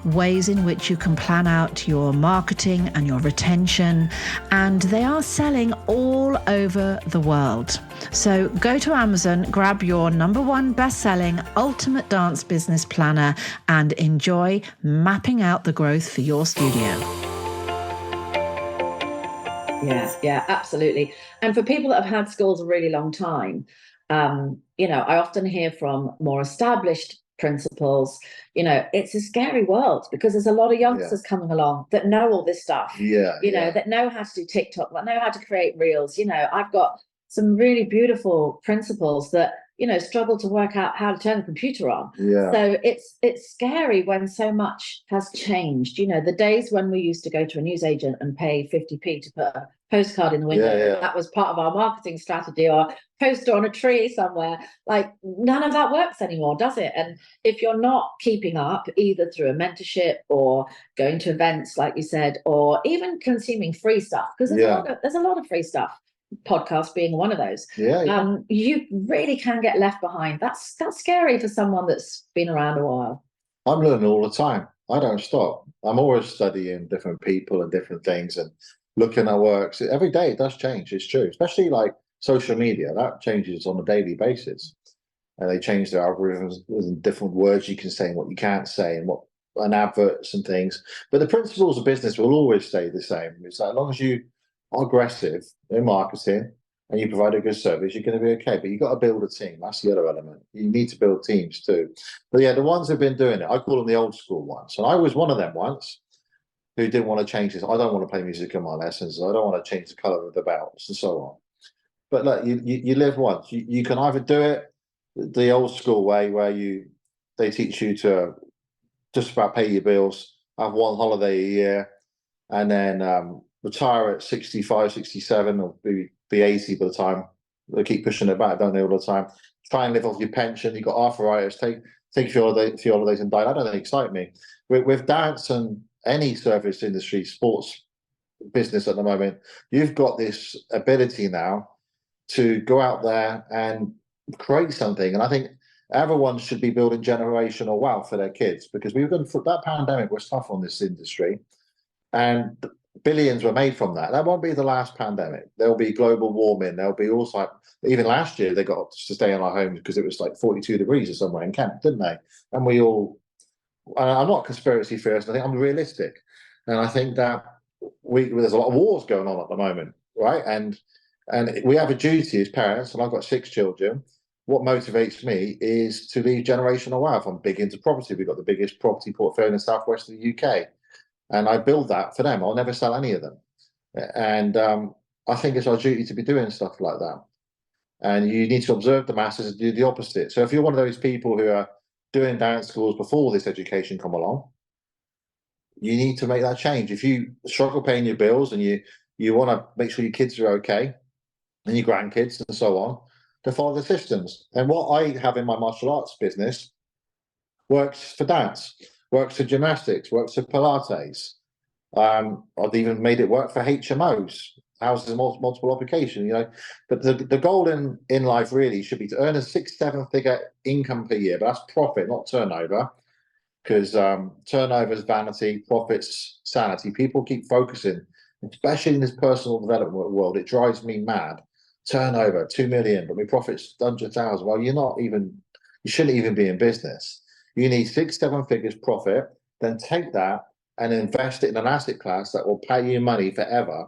ways in which you can plan out your marketing and your retention, and they are selling all over the world. So go to Amazon, grab your #1 best-selling Ultimate Dance Business Planner and enjoy mapping out the growth for your studio. Yeah, absolutely. And for people that have had schools a really long time, I often hear from more established principals, it's a scary world because there's a lot of youngsters coming along that know all this stuff, that know how to do TikTok, that know how to create reels. I've got some really beautiful principals that, struggle to work out how to turn the computer on. So it's scary when so much has changed. The days when we used to go to a newsagent and pay 50p to put a postcard in the window, that was part of our marketing strategy, or poster on a tree somewhere. Like, none of that works anymore, does it? And if you're not keeping up, either through a mentorship or going to events, like you said, or even consuming free stuff, because there's a lot of free stuff, podcast being one of those, you really can get left behind. That's scary for someone that's been around a while. I'm learning all the time. I don't stop. I'm always studying different people and different things and looking at works. Every day it does change. It's true, especially like social media. That changes on a daily basis, and they change their algorithms and different words you can say and what you can't say, and adverts and things. But the principles of business will always stay the same. It's like, as long as you are aggressive in marketing and you provide a good service, you're going to be okay. But you've got to build a team. That's the other element. You need to build teams too. But yeah, the ones who've been doing it, I call them the old school ones. And I was one of them once who didn't want to change this. I don't want to play music in my lessons. I don't want to change the colour of the belts and so on. But look, you live once. You can either do it the old school way where they teach you to just about pay your bills have one holiday a year, and then retire at 65, 67, or be 80 by the time. They keep pushing it back, don't they, all the time? Try and live off your pension. You've got arthritis. Take a few holidays and die. That doesn't excite me. With dance and any service industry, sports business at the moment, you've got this ability now to go out there and create something. And I think everyone should be building generational wealth for their kids, because that pandemic was tough on this industry, and billions were made from that. That won't be the last pandemic. There'll be global warming. There'll be also, even last year, they got to stay in our homes because it was like 42 degrees or somewhere in Kent, didn't they? And I'm not a conspiracy theorist. I think I'm realistic. And I think that there's a lot of wars going on at the moment, right? And we have a duty as parents, and I've got 6 children. What motivates me is to leave generational wealth. I'm big into property. We've got the biggest property portfolio in the southwest of the UK. And I build that for them. I'll never sell any of them. And I think it's our duty to be doing stuff like that. And you need to observe the masses and do the opposite. So if you're one of those people who are doing dance schools before this education come along, you need to make that change. If you struggle paying your bills and you want to make sure your kids are okay, and your grandkids and so on, to follow the systems. And what I have in my martial arts business works for dance, works for gymnastics, works for Pilates. I've even made it work for HMOs, houses of multiple occupation, But the goal in life really should be to earn a 6-7 figure income per year, but that's profit, not turnover. Because turnover is vanity, profits sanity. People keep focusing, especially in this personal development world. It drives me mad. Turnover 2 million, but my profits 100,000. Well, you shouldn't even be in business. You need 6-7 figures profit, then take that and invest it in an asset class that will pay you money forever,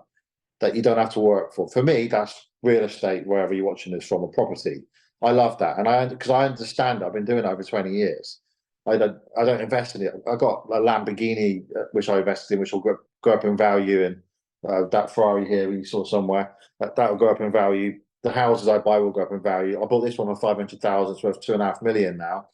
that you don't have to work for. For me, that's real estate, wherever you're watching this from, a property. I love that, and because I understand it. I've been doing it over 20 years. I don't invest in it. I got a Lamborghini which I invested in, which will go up in value, and that Ferrari here you saw somewhere that will go up in value. The houses I buy will go up in value. I bought this one for 500,000. It's worth 2.5 million now,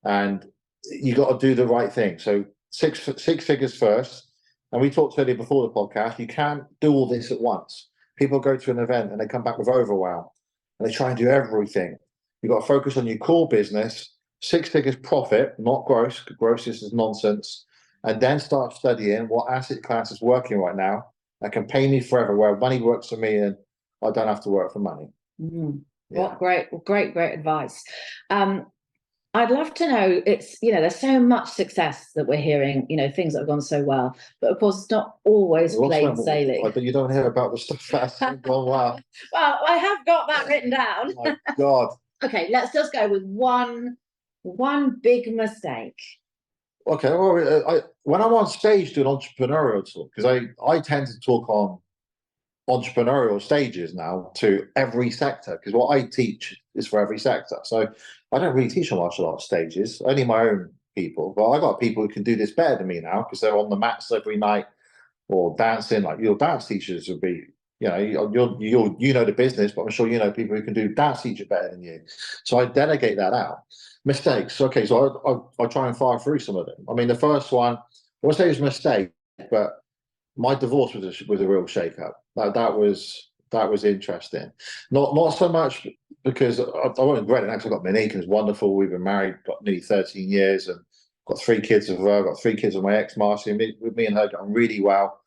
and you got to do the right thing. So six figures first. And we talked earlier before the podcast. You can't do all this at once. People go to an event and they come back with overwhelm, and they try and do everything. You got to focus on your core business. 6 figures profit, not gross. Gross is nonsense. And then start studying what asset class is working right now that can pay me forever, where money works for me and I don't have to work for money. What great advice. I'd love to know, there's so much success that we're hearing, things that have gone so well, but of course it's not always plain sailing. But you don't hear about the stuff that's gone well. Well, I have got that written down. Oh my God. Okay, let's just go with one big mistake. Okay, well, when I'm on stage doing entrepreneurial talk, because I tend to talk on entrepreneurial stages now to every sector, because what I teach is for every sector. So I don't really teach on martial arts stages, only my own people. But I got people who can do this better than me now, because they're on the mats every night or dancing. Like your dance teachers would be, you know the business, but I'm sure you know people who can do dance teacher better than you. So I delegate that out. Mistakes. Okay, so I try and fire through some of them. I mean, the first one, I won't say it was a mistake, but my divorce was a real shake-up. That was interesting. Not so much because I won't regret it. Actually, I got Monique, and it's wonderful. We've been married got nearly 13 years, and got 3 kids with her. Got 3 kids with my ex, Marcy. With me and her getting really well.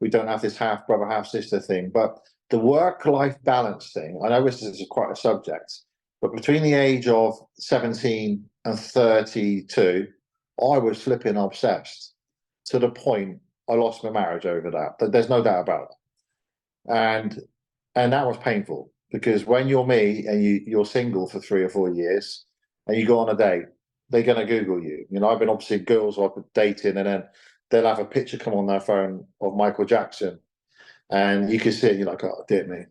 We don't have this half brother, half sister thing, but the work-life balance thing. I know this is quite a subject, but between the age of 17 and 32, I was flipping obsessed to the point I lost my marriage over that. There's no doubt about it. And that was painful, because when you're me and you're single for 3 or 4 years and you go on a date, they're going to Google you. I've been obviously girls I've been dating, and then they'll have a picture come on their phone of Michael Jackson, and you can see it, you're like, oh, dear me,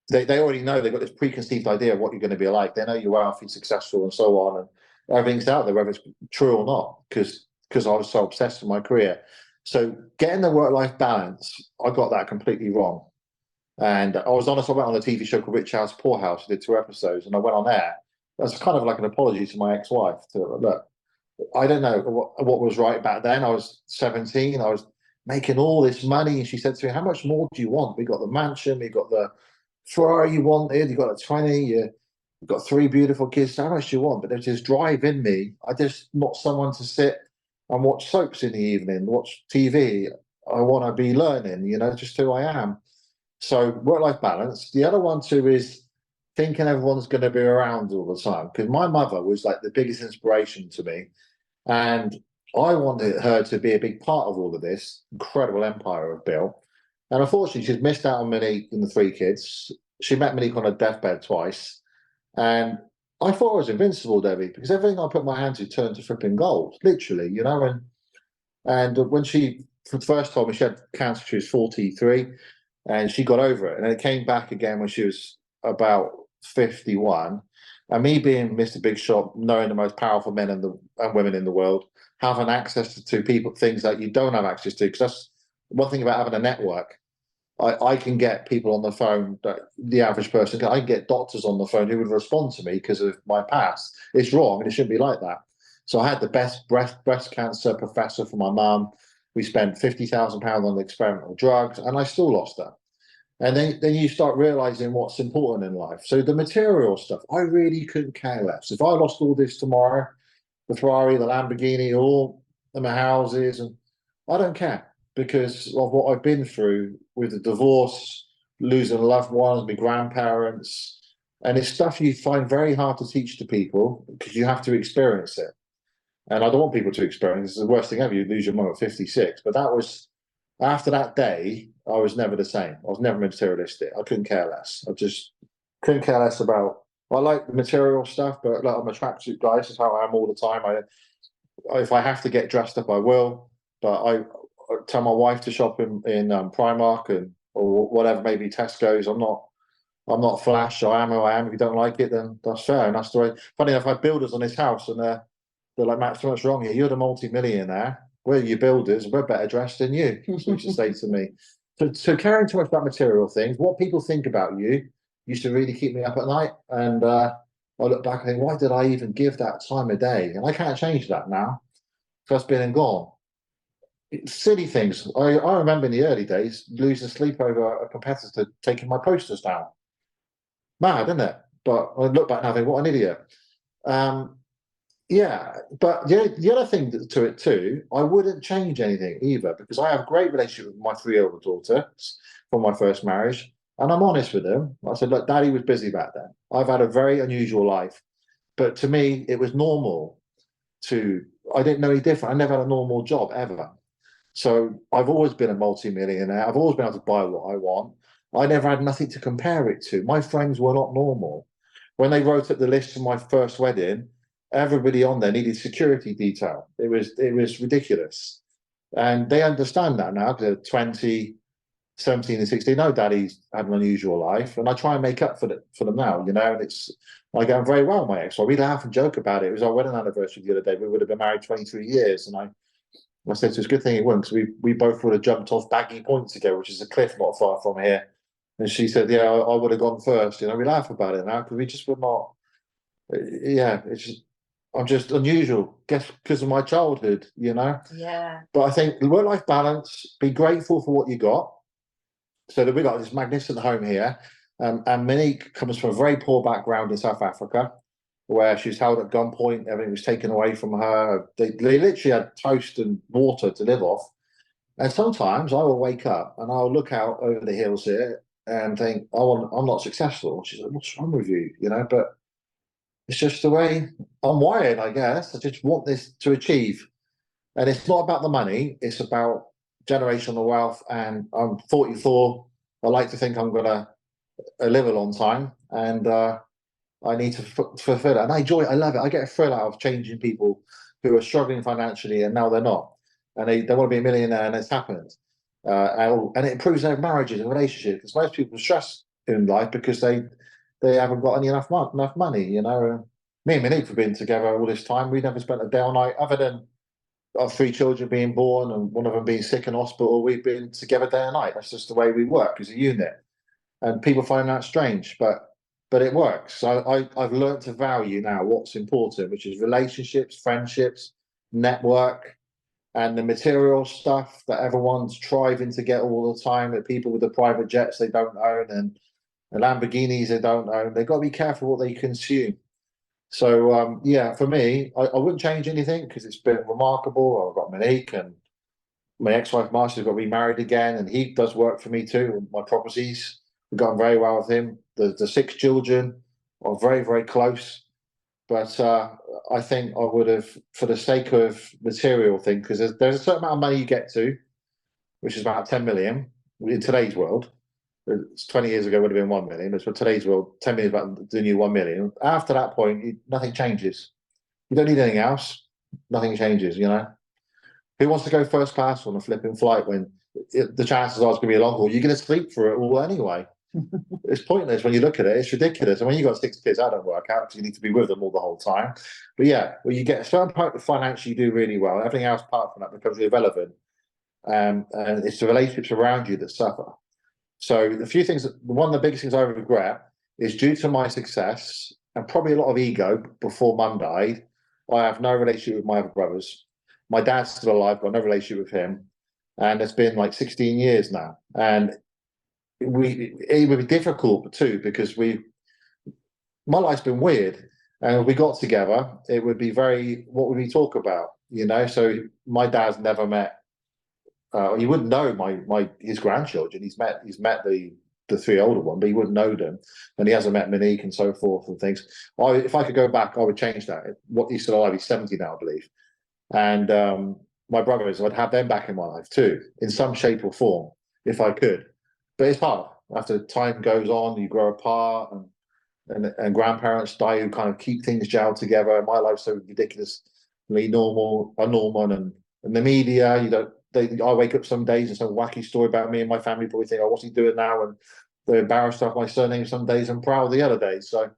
they already know. They've got this preconceived idea of what you're going to be like. They know you're wealthy, successful, and so on, and everything's out there, whether it's true or not, because I was so obsessed with my career. So getting the work-life balance, I got that completely wrong. And I was honest, I went on a TV show called Rich House, Poor House. I did 2 episodes, and I went on there. That's kind of like an apology to my ex-wife. To look, I don't know what was right back then. I was 17. I was making all this money. And she said to me, how much more do you want? We got the mansion, we got the Ferrari you wanted, you got a 20, you've got 3 beautiful kids. How much do you want? But there's this drive in me. I just not someone to sit and watch soaps in the evening, watch TV. I want to be learning, just who I am. So work-life balance. The other one too is thinking everyone's going to be around all the time. Because my mother was like the biggest inspiration to me. And I wanted her to be a big part of all of this incredible empire of Bill. And unfortunately, she's missed out on Monique and the 3 kids. She met Monique on her deathbed twice. And I thought I was invincible, Debbie, because everything I put my hand to turned to flipping gold, literally, And when she first told me she had cancer, she was 43, and she got over it. And it came back again when she was about 51. And me being Mr. Big Shot, knowing the most powerful men and women in the world, having access to people, things that you don't have access to, because that's one thing about having a network. I can get people on the phone that the average person, I can get doctors on the phone who would respond to me because of my past. It's wrong and it shouldn't be like that. So I had the best breast cancer professor for my mum. We spent £50,000 on experimental drugs and I still lost her. And then you start realizing what's important in life. So the material stuff, I really couldn't care less. If I lost all this tomorrow, the Ferrari, the Lamborghini, all of my houses, and I don't care because of what I've been through with the divorce, losing loved ones, my grandparents. And it's stuff you find very hard to teach to people because you have to experience it. And I don't want people to experience it. It's the worst thing ever. You lose your mum at 56. But that was, after that day, I was never the same. I was never materialistic. I couldn't care less. I just couldn't care less about, I like the material stuff, but like, I'm a tracksuit guy. This is how I am all the time. If I have to get dressed up, I will. But I tell my wife to shop in Primark or whatever, maybe Tesco's. I'm not flash. I am who I am. If you don't like it, then that's fair. And that's the way. Funny enough, I had builders on this house, and they're like, Matt, so much wrong here. You're the multi-millionaire. We're your builders. We're better dressed than you. That's what you say to me. So caring too much about material things, what people think about you, used to really keep me up at night. And I look back and think, why did I even give that time of day? And I can't change that now. That's been and gone. It's silly things. I remember in the early days losing sleep over a competitor taking my posters down. Mad, isn't it? But I look back now and think, what an idiot. Yeah, but the other thing to it too, I wouldn't change anything either because I have a great relationship with my 3 older daughters from my first marriage, and I'm honest with them. I said, look, Daddy was busy back then. I've had a very unusual life, but to me, it was normal I didn't know any different. I never had a normal job ever. So I've always been a multi-millionaire. I've always been able to buy what I want. I never had nothing to compare it to. My friends were not normal. When they wrote up the list for my first wedding, everybody on there needed security detail. It was ridiculous. And they understand that now because they're 20, 17 and 16. No, Daddy's had an unusual life. And I try and make up for them now, and I get on very well with my ex. We laugh and joke about it. It was our wedding anniversary the other day. We would have been married 23 years. And I said, it's a good thing it wouldn't because we both would have jumped off Baggy Point together, which is a cliff not far from here. And she said, yeah, I would have gone first. We laugh about it now because we just would not. Yeah, I'm just unusual, guess because of my childhood, Yeah. But I think work-life balance, be grateful for what you got. So that we got this magnificent home here. And Monique comes from a very poor background in South Africa, where she was held at gunpoint, everything was taken away from her. They literally had toast and water to live off. And sometimes I will wake up and I'll look out over the hills here and think, oh, I'm not successful. She's like, what's wrong with you? But it's just the way I'm wired, I guess. I just want this to achieve. And it's not about the money, it's about generational wealth. And I'm 44. I like to think I'm going to live a long time. And I need to fulfill it. And I love it. I get a thrill out of changing people who are struggling financially and now they're not. And they want to be a millionaire and it's happened. And it improves their marriages and relationships. Because most people stress in life because they haven't got enough money, Me and Monique have been together all this time. We never spent a day or night, other than our 3 children being born and one of them being sick in hospital. We've been together day and night. That's just the way we work as a unit. And people find that strange, but it works. So I've learned to value now what's important, which is relationships, friendships, network and the material stuff that everyone's striving to get all the time, the people with the private jets they don't own and the Lamborghinis they don't own, they've got to be careful what they consume. So, yeah, for me, I wouldn't change anything because it's been remarkable. I've got Monique and my ex-wife Marcia's got remarried again, and he does work for me too. My properties, we've gotten very well with him. The 6 children are very, very close. But I think I would have, for the sake of material thing, because there's a certain amount of money you get to, which is about 10 million in today's world. It's 20 years ago would have been 1 million, but for today's world, 10 million is about the new 1 million. After that point, nothing changes. You don't need anything else. Nothing changes, you know. Who wants to go first class on a flipping flight when the chances are it's going to be a long haul? You're going to sleep for it all anyway. It's pointless when you look at it. It's ridiculous. And when you've got 6 kids, that don't work out because you need to be with them all the whole time. But yeah, well, you get a certain part of financially you do really well. Everything else apart from that becomes irrelevant. And it's the relationships around you that suffer. So the few things, one of the biggest things I regret is due to my success and probably a lot of ego before Mum died, I have no relationship with my other brothers. My dad's still alive, got no relationship with him. And it's been like 16 years now. And it would be difficult too, because my life's been weird. And if we got together, it would be what would we talk about? You know, so my dad's never met, he wouldn't know his grandchildren. He's met the 3 older one, but he wouldn't know them, and he hasn't met Monique and so forth and things. If I could go back, I would change that. He's still alive. He's 70 now, I believe. And my brothers, I'd have them back in my life too, in some shape or form, if I could. But it's hard. After time goes on, you grow apart, and grandparents die who kind of keep things gelled together. My life's so ridiculously normal, and the media, I wake up some days and some wacky story about me and my family probably think, oh, what's he doing now? And they're embarrassed of my surname some days and proud the other days. So,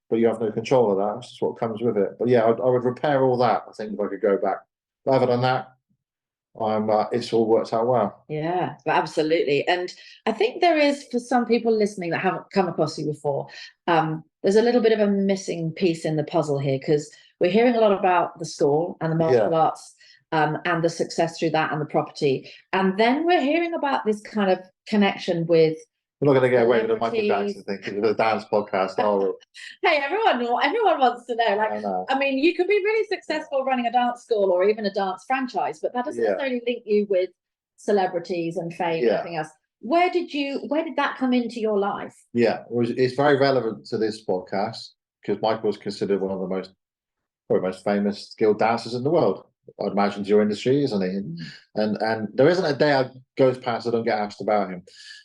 but you have no control of that. That's just what comes with it. But yeah, I would repair all that, I think, if I could go back. But other than that, it's all worked out well. Yeah, absolutely. And I think there is, for some people listening that haven't come across you before, there's a little bit of a missing piece in the puzzle here, because we're hearing a lot about the school and the martial arts, and the success through that and the property. And then we're hearing about this kind of connection with, we're not going to get away with a Michael Jackson thing because it's a dance podcast, are we? Hey, everyone wants to know. Like, I mean, you could be really successful running a dance school or even a dance franchise, but that doesn't necessarily link you with celebrities and fame and everything else. Where did that come into your life? Yeah, it's very relevant to this podcast because Michael is considered one of the most famous skilled dancers in the world. I'd imagine to your industry, isn't he? And there isn't a day goes past I don't get asked about him.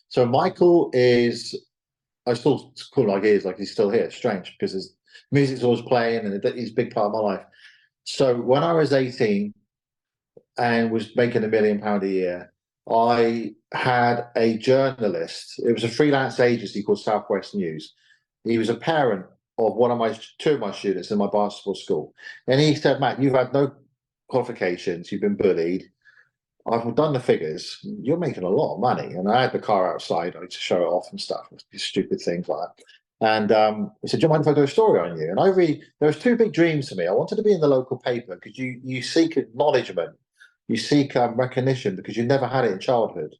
So Michael I still call him like he is, like he's still here. It's strange because his music's always playing and he's a big part of my life. So when I was 18 and was making £1 million a year, I had a journalist. It was a freelance agency called Southwest News. He was a parent of two of my students in my Barnstaple school. And he said, Matt, you've had no qualifications, you've been bullied. I've done the figures. You're making a lot of money. And I had the car outside to show it off and stuff, stupid things like that. And he said, do you mind if I do a story on you? And there was 2 big dreams for me. I wanted to be in the local paper because you seek acknowledgement, you seek recognition because you never had it in childhood.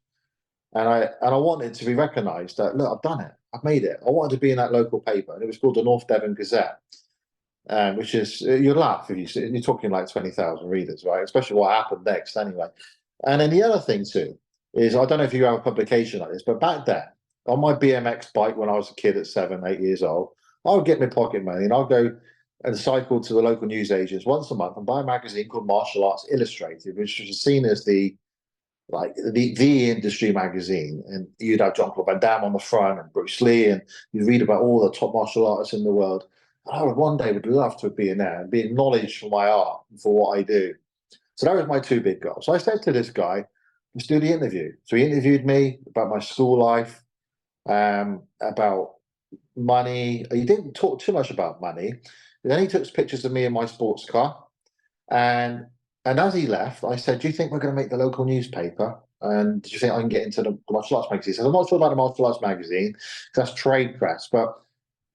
And I wanted to be recognised that, look, I've done it. I've made it. I wanted to be in that local paper. And it was called the North Devon Gazette. Which is, you'll laugh if you're talking like 20,000 readers, right? Especially what happened next anyway. And then the other thing too is, I don't know if you have a publication like this, but back then on my BMX bike when I was a kid at 7, 8 years old, I would get my pocket money and I'd go and cycle to the local newsagents once a month and buy a magazine called Martial Arts Illustrated, which was seen as the industry magazine. And you'd have Jean-Claude Van Damme on the front and Bruce Lee, and you'd read about all the top martial artists in the world. I one day would love to be in there and be acknowledged for my art and for what I do. So that was my 2 big goals. So I said to this guy, let's do the interview. So he interviewed me about my school life, about money. He didn't talk too much about money. Then he took pictures of me in my sports car. And as he left, I said, do you think we're going to make the local newspaper? And do you think I can get into the martial arts magazine? He said, I'm not sure about the martial arts magazine, because that's trade press, but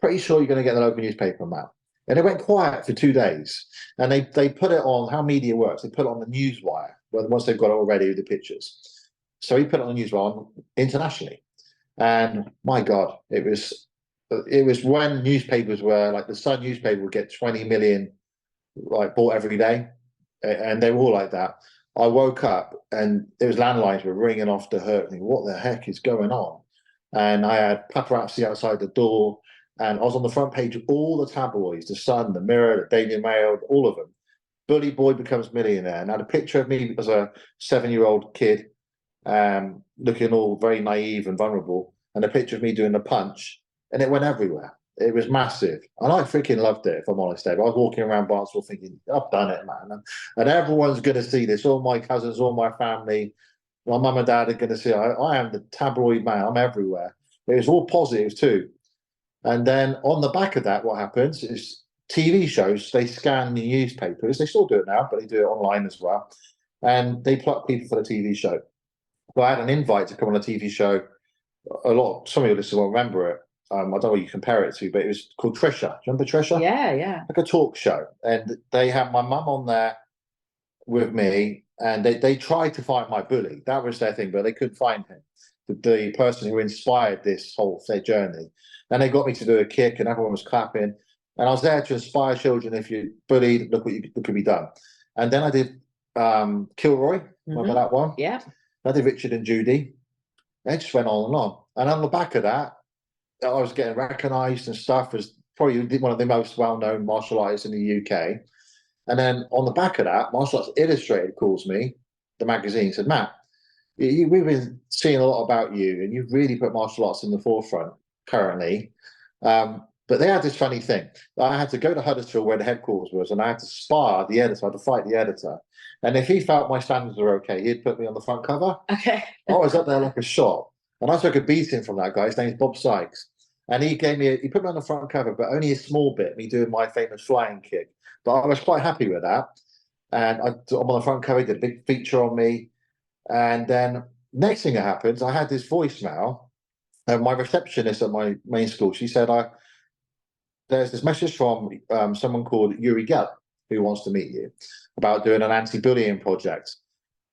pretty sure you're going to get the local newspaper, Matt. And it went quiet for 2 days. And they put it on how media works. They put it on the newswire once they've got it already with the pictures. So he put it on the newswire internationally. And my God, it was when newspapers were like the Sun newspaper would get 20 million like bought every day, and they were all like that. I woke up and there was landlines were ringing off the hook. Thinking, what the heck is going on? And I had paparazzi outside the door, and I was on the front page of all the tabloids: the Sun, the Mirror, the Daily Mail, all of them. Bully boy becomes millionaire. And I had a picture of me as a 7-year-old kid, looking all very naive and vulnerable, and a picture of me doing the punch, and it went everywhere. It was massive, and I freaking loved it. If I'm honest, Dave, I was walking around Barnstaple thinking, "I've done it, man," and everyone's going to see this. All my cousins, all my family, my mum and dad are going to see. I am the tabloid man. I'm everywhere. It was all positive too. And then on the back of that, what happens is TV shows. They scan the newspapers. They still do it now, but they do it online as well. And they pluck people for the TV show. So I had an invite to come on a TV show. Some of your listeners will remember it. I don't know what you compare it to, but it was called Trisha. Do you remember Trisha? Yeah. Like a talk show. And they had my mum on there with me, and they tried to find my bully. That was their thing, but they couldn't find him. The person who inspired this whole their journey. And they got me to do a kick, and everyone was clapping. And I was there to inspire children. If you're bullied, look what could be done. And then I did Kilroy. Remember that one? Yeah. I did Richard and Judy. It just went on and on. And on the back of that, I was getting recognised and stuff as probably one of the most well-known martial artists in the UK. And then on the back of that, Martial Arts Illustrated calls me, the magazine, said, "Matt, we've been seeing a lot about you, and you've really put martial arts in the forefront currently." But they had this funny thing. I had to go to Huddersfield where the headquarters was, and I had to spar the editor. I had to fight the editor. And if he felt my standards were okay, he'd put me on the front cover. Okay. I was up there like a shot. And I took a beating from that guy. His name's Bob Sykes. And he put me on the front cover, but only a small bit, me doing my famous flying kick. But I was quite happy with that. And I'm on the front cover, he did a big feature on me. And then next thing that happens, I had this voicemail. And my receptionist at my main school, she said, there's this message from someone called Uri Geller who wants to meet you about doing an anti-bullying project.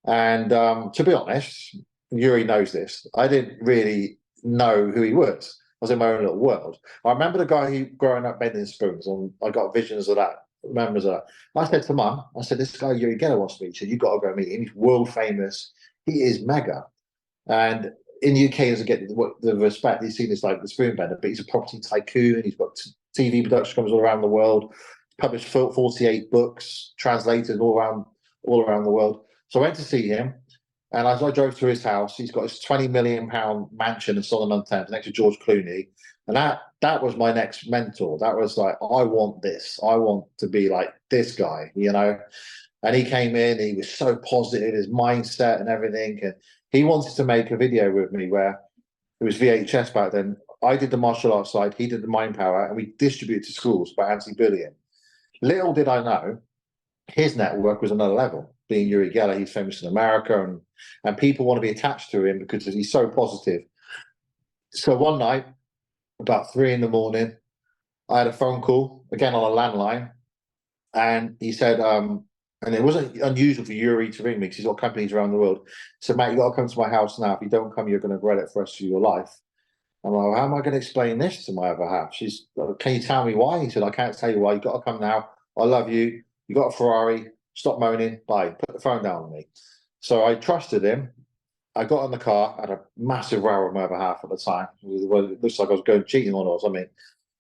And to be honest, Yuri knows this. I didn't really know who he was. I was in my own little world. I remember the guy who growing up bending spoons, and I got visions of that, memories of that. I said to Mum, I said, this guy Yuri Geller wants to meet you. You've got to go meet him. He's world famous. He is mega. And in the UK, he doesn't get the respect. He's seen as like the spoon bender, but he's a property tycoon. He's got TV production comes all around the world. Published 48 books, translated all around the world. So I went to see him. And as I drove to his house, he's got this £20 million mansion in Southern-on-Thames next to George Clooney. And that was my next mentor. That was like, I want this. I want to be like this guy, you know. And he came in, he was so positive, his mindset and everything. And he wanted to make a video with me where it was VHS back then. I did the martial arts side, he did the mind power, and we distributed to schools by anti-bullying. Little did I know, his network was another level. Being Uri Geller, he's famous in America, and people want to be attached to him because he's so positive. So one night, about 3 a.m, I had a phone call, again on a landline, and he said, and it wasn't unusual for Yuri to ring me because he's got companies around the world. He said, "Matt, you got to come to my house now. If you don't come, you're going to regret it for the rest of your life." I'm like, well, how am I going to explain this to my other half? She's, "Can you tell me why?" He said, "I can't tell you why. You've got to come now. I love you. You got a Ferrari. Stop moaning. Bye." Put the phone down on me. So I trusted him. I got in the car. I had a massive row with my other half at the time. It looks like I was going cheating on her or something.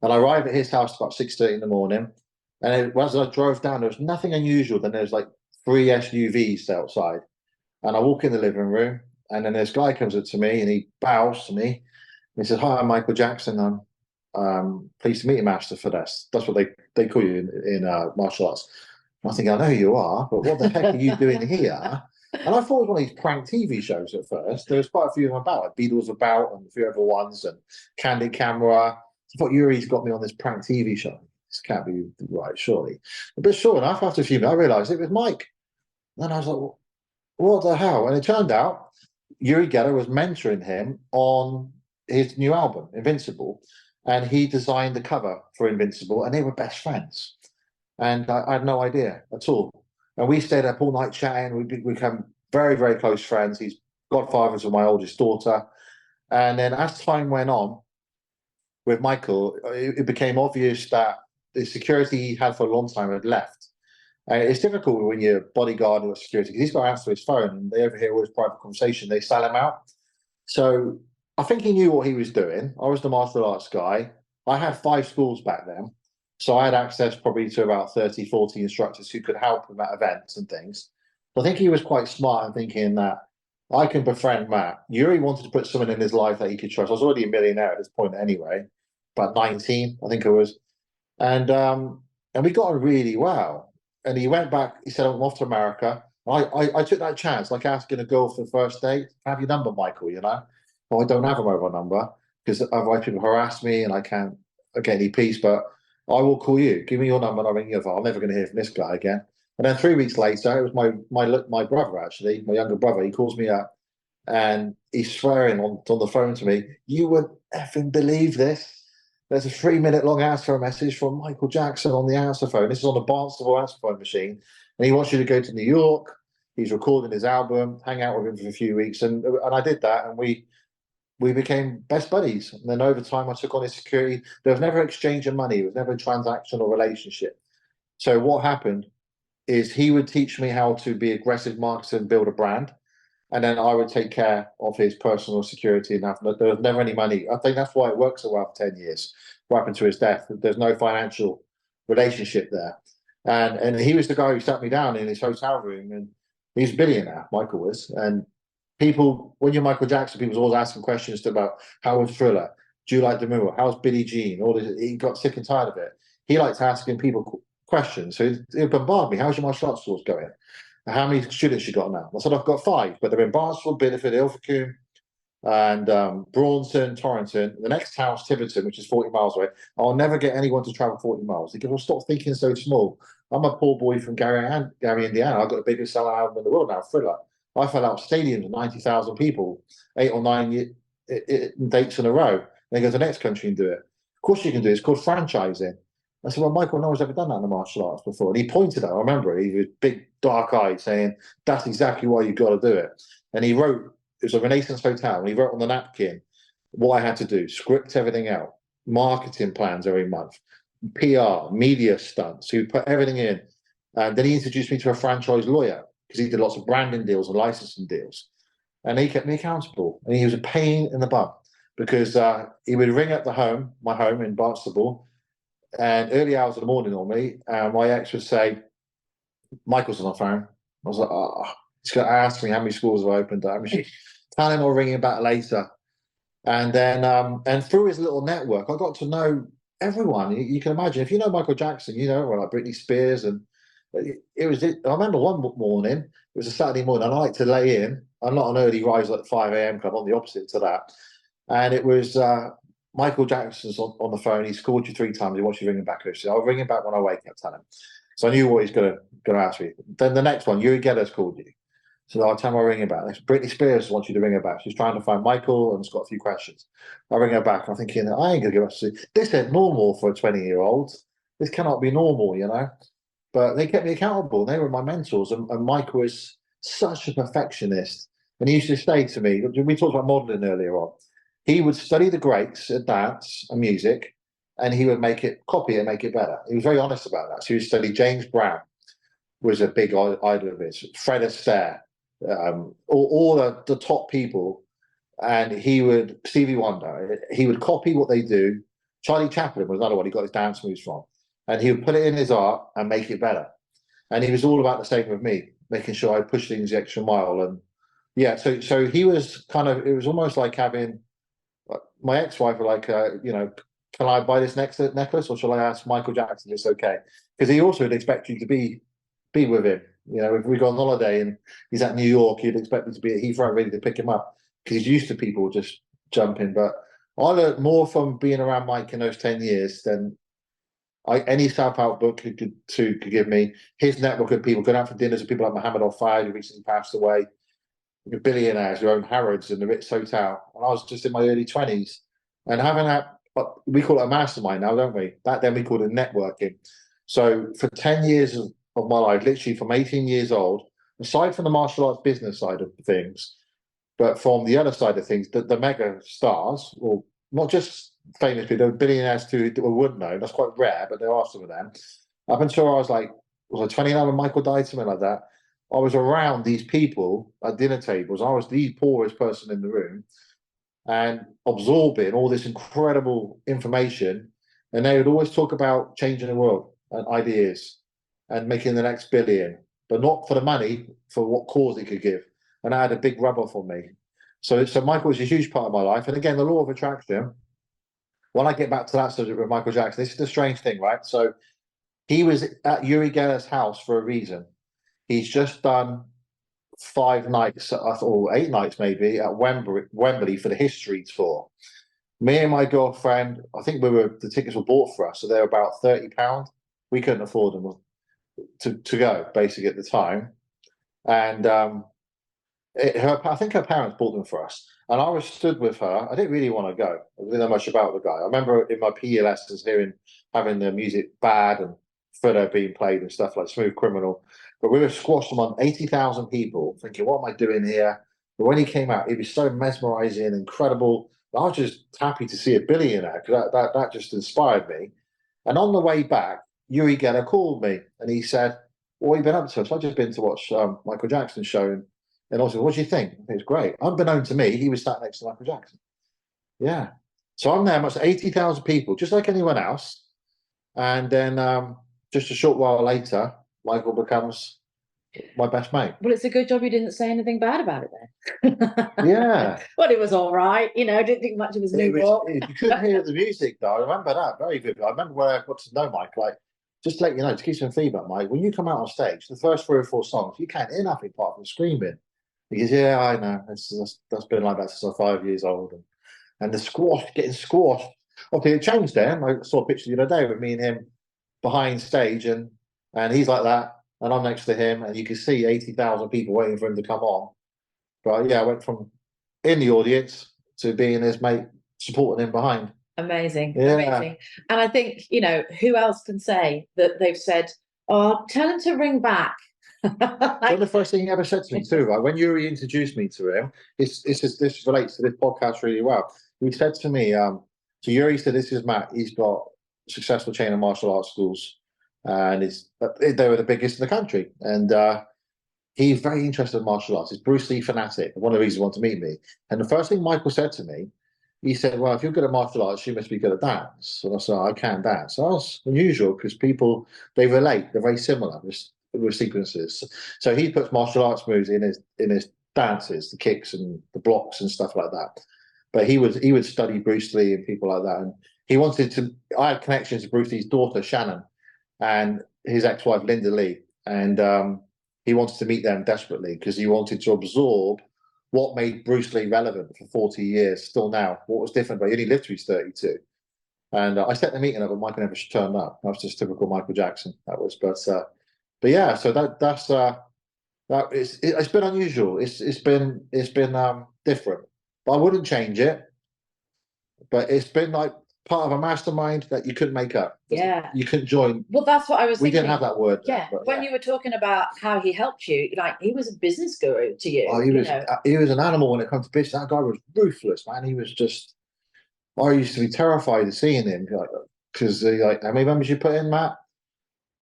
And I arrived at his house about 6:30 a.m. And as I drove down, there was nothing unusual. Then there's like 3 SUVs outside. And I walk in the living room, and then this guy comes up to me and he bows to me. And he says, "Hi, I'm Michael Jackson. I'm pleased to meet you, Master Fiddes." That's what they call you in martial arts. And I think, I know who you are, but what the heck are you doing here? And I thought it was one of these prank TV shows at first. There was quite a few of them about, like Beatles About and a few other ones, and Candid Camera. So I thought, Yuri's got me on this prank TV show. This can't be right, surely. But sure enough, after a few minutes, I realised it was Mike. And I was like, what the hell? And it turned out Uri Geller was mentoring him on his new album, Invincible. and he designed the cover for Invincible, and they were best friends. And I had no idea at all. And we stayed up all night chatting. We become very, very close friends. He's godfather to my oldest daughter. And then as time went on with Michael, it became obvious that the security he had for a long time had left. And it's difficult when you're bodyguard or security because he's got to answer his phone and they overhear all his private conversation. They sell him out. So I think he knew what he was doing. I was the martial arts guy. I had 5 schools back then. So I had access probably to about 30, 40 instructors who could help him at events and things. So I think he was quite smart in thinking that I can befriend Matt. Yuri wanted to put someone in his life that he could trust. I was already a millionaire at this point anyway, about 19, I think it was. And we got on really well. And he went back, he said, I'm off to America. I took that chance, like asking a girl for the first date, have your number, Michael, you know? Well, I don't have a mobile number because otherwise people harass me and I can't get any peace, but I will call you. Give me your number and I'll ring you. I'm never going to hear from this guy again. And then 3 weeks later, it was my brother, actually, my younger brother. He calls me up and he's swearing on the phone to me, you would effing believe this. There's a 3-minute long answer message from Michael Jackson on the answer phone. This is on the Barnstaple answer phone machine. And he wants you to go to New York. He's recording his album, hang out with him for a few weeks. And I did that. And we became best buddies. And then over time, I took on his security. There was never exchange of money. It was never a transactional relationship. So what happened is he would teach me how to be aggressive marketer and build a brand. And then I would take care of his personal security. And there was never any money. I think that's why it worked so well for 10 years. What happened to his death? There's no financial relationship there. And he was the guy who sat me down in his hotel room. And he's a billionaire, Michael was. And people, when you're Michael Jackson, people's always asking questions about how was Thriller? Do you like Demure? How's Billie Jean? All this. He got sick and tired of it. He liked asking people questions. So he'd bombard me. How's your martial arts course going? How many students you got now? I said, I've got 5, but they're in Barnstaple, Bideford, Ilfracombe, and Braunton, Torrington. The next town's Tiverton, which is 40 miles away. I'll never get anyone to travel 40 miles. He goes, well, stop thinking so small. I'm a poor boy from Gary, Indiana. I've got the biggest selling album in the world now, Thriller. I fell out stadiums of 90,000 people, 8 or 9 dates in a row. And he goes to the next country and do it. Of course you can do it. It's called franchising. I said, well, Michael, no one's ever done that in the martial arts before. And he pointed at it. I remember it. He was big, dark eyes saying, that's exactly why you've got to do it. And he wrote, it was a Renaissance hotel, and he wrote on the napkin what I had to do, script everything out, marketing plans every month, PR, media stunts. He would put everything in. And then he introduced me to a franchise lawyer because he did lots of branding deals and licensing deals. And he kept me accountable. And he was a pain in the butt because he would ring up my home in Barnstaple, and early hours of the morning normally, my ex would say, Michael's on the phone. I was like, oh, he's going to ask me how many schools have I opened. I'm telling him I'll ring him back later. And then, and through his little network, I got to know everyone. You can imagine, if you know Michael Jackson, you know, like Britney Spears. And I remember one morning, it was a Saturday morning, and I like to lay in. I'm not an early rise like 5 a.m. club, I'm the opposite to that. And it was, Michael Jackson's on the phone. He's called you 3 times. He wants you to ring him back. So I'll ring him back when I wake up, tell him. So I knew what he's going to ask me. Then the next one, Yuri Geller's called you. So I'll tell him I'll ring him back. Britney Spears wants you to ring her back. She's trying to find Michael and has got a few questions. I'll ring her back. I'm thinking, I ain't going to give up. This ain't normal for a 20-year-old. This cannot be normal, you know. But they kept me accountable. They were my mentors. And Michael was such a perfectionist. And he used to say to me, we talked about modeling earlier on. He would study the greats at dance and music, and he would copy it and make it better. He was very honest about that. So he would study James Brown, was a big idol of his, Fred Astaire, all the top people, and Stevie Wonder, he would copy what they do. Charlie Chaplin was another one. He got his dance moves from, and he would put it in his art and make it better. And he was all about the same with me, making sure I pushed things the extra mile. And yeah, so he was it was almost like having my ex-wife were like, you know, can I buy this necklace, or shall I ask Michael Jackson if it's okay? Because he also would expect you to be with him. You know, if we go on holiday and he's at New York, you'd expect me to be at Heathrow ready to pick him up because he's used to people just jumping. But I learned more from being around Mike in those 10 years than any self-help book could give me. His network of people, going out for dinners with people like Muhammad Al-Fayed, who recently passed away, billionaires who own Harrods and the Ritz Hotel. And I was just in my early 20s. And having that we call it a mastermind now, don't we? Back then we called it networking. So for 10 years of my life, literally from 18 years old, aside from the martial arts business side of things, but from the other side of things, the mega stars, or not just famous people, billionaires too, we wouldn't know. That's quite rare, but there are some of them. Up until I was like, was I 29 when Michael died, something like that? I was around these people at dinner tables. I was the poorest person in the room and absorbing all this incredible information. And they would always talk about changing the world and ideas and making the next billion, but not for the money, for what cause it could give. And I had a big rub off on me. So Michael was a huge part of my life. And again, the law of attraction, when I get back to that subject with Michael Jackson, this is the strange thing, right? So he was at Uri Geller's house for a reason. He's just done 5 nights, or 8 nights maybe, at Wembley for the History Tour. Me and my girlfriend, I think the tickets were bought for us, so they were about £30. We couldn't afford them to go, basically, at the time. And I think her parents bought them for us. And I was stood with her. I didn't really want to go. I didn't know much about the guy. I remember in my PE lessons having the music bad and Fiddes being played and stuff like Smooth Criminal. But we were squashed among 80,000 people, thinking, what am I doing here? But when he came out, it was so mesmerizing, incredible. I was just happy to see a billionaire, because that just inspired me. And on the way back, Uri Geller called me and he said, what have you been up to? So I've just been to watch Michael Jackson's show. And I said, what do you think? It was great. Unbeknown to me, he was sat next to Michael Jackson. Yeah. So I'm there, amongst 80,000 people, just like anyone else. And then just a short while later, Michael becomes my best mate. Well, it's a good job you didn't say anything bad about it then. Yeah. Well, it was all right. I didn't think much of his new book. You couldn't hear the music, though. I remember that very vividly. I remember when I got to know Mike, like, just to let you know, to give some feedback, Mike, when you come out on stage, the first 3 or 4 songs, you can't hear nothing apart from screaming. He goes, yeah, I know. That's been like that since I was 5 years old. And the getting squashed. Okay, it changed then. I saw a picture the other day with me and him behind stage, and he's like that, and I'm next to him, and you can see 80,000 people waiting for him to come on. But yeah, I went from in the audience to being his mate, supporting him behind. Amazing, yeah. Amazing. And I think, who else can say that they've said, oh, tell him to ring back. Well, the first thing he ever said to me too, right? When Yuri introduced me to him, this relates to this podcast really well. He said to me, so Yuri said, this is Matt. He's got a successful chain of martial arts schools, and they were the biggest in the country. And he's very interested in martial arts. He's Bruce Lee fanatic. One of the reasons he wanted to meet me. And the first thing Michael said to me, he said, well, if you're good at martial arts, you must be good at dance. And I said, I can't dance. So that's unusual, because people, they relate. They're very similar with sequences. So he puts martial arts moves in his dances, the kicks and the blocks and stuff like that. But he would study Bruce Lee and people like that. And he wanted to. I had connections to Bruce Lee's daughter Shannon and his ex-wife Linda Lee, and he wanted to meet them desperately, because he wanted to absorb what made Bruce Lee relevant for 40 years, still now. What was different? But he only lived to his 32. And I set the meeting up, but Michael never turned up. That was just typical Michael Jackson. That was, but yeah. So it's been unusual. It's been different. But I wouldn't change it. But it's been like part of a mastermind that you couldn't make up. Yeah. You couldn't join. Well, that's what I was thinking. We didn't have that word. Yeah. But, when you were talking about how he helped you, like, he was a business guru to you. Oh, he was an animal when it comes to business. That guy was ruthless, man. He was just. I used to be terrified of seeing him, because how many members you put in, Matt?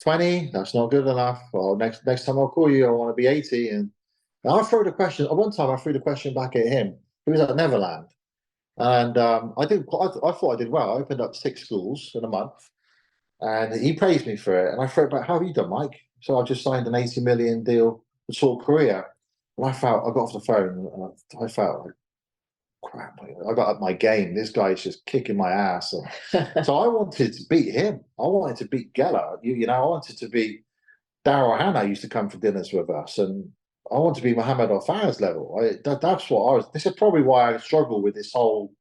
20? That's not good enough. Well, next time I'll call you, I want to be 80. And I threw the question. One time I threw the question back at him. He was at Neverland. And I thought I did well. I opened up 6 schools in a month, and he praised me for it. And I threw it back, how have you done, Mike? So I just signed an 80 million deal for South Korea. And I got off the phone, and I felt like, crap, I got up my game. This guy's just kicking my ass. And so I wanted to beat him. I wanted to beat Geller. I wanted to beat Daryl Hannah used to come for dinners with us. And I want to be Muhammad Al-Faz level. That's what I was. This is probably why I struggle with this whole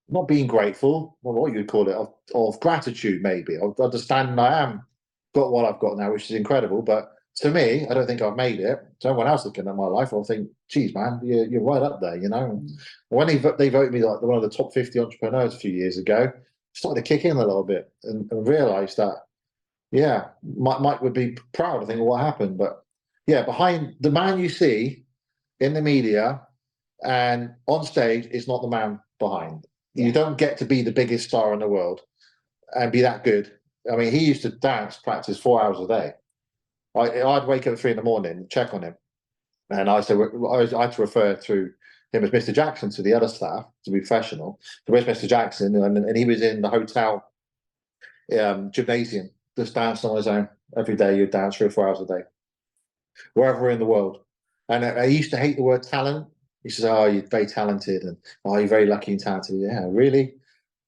not being grateful, or what you'd call it, of gratitude, maybe, of understanding got what I've got now, which is incredible. But to me, I don't think I've made it. To everyone else looking at my life, I'll think, geez, man, you're right up there, you know. When they voted me like one of the top 50 entrepreneurs a few years ago, I started to kick in a little bit and realised that, yeah, Mike would be proud. I think of what happened, but yeah, behind the man you see in the media and on stage is not the man behind. Yeah. You don't get to be the biggest star in the world and be that good. I mean, he used to dance practice 4 hours a day. I'd wake up at 3 a.m, check on him, and I had to refer to him as Mr. Jackson to the other staff to be professional. So where's Mr. Jackson? And he was in the hotel gymnasium, just dancing on his own every day. You'd dance 3 or 4 hours a day, wherever in the world. And I used to hate the word talent. He says, "Oh, you're very talented," and "Oh, you're very lucky and talented." Yeah, really?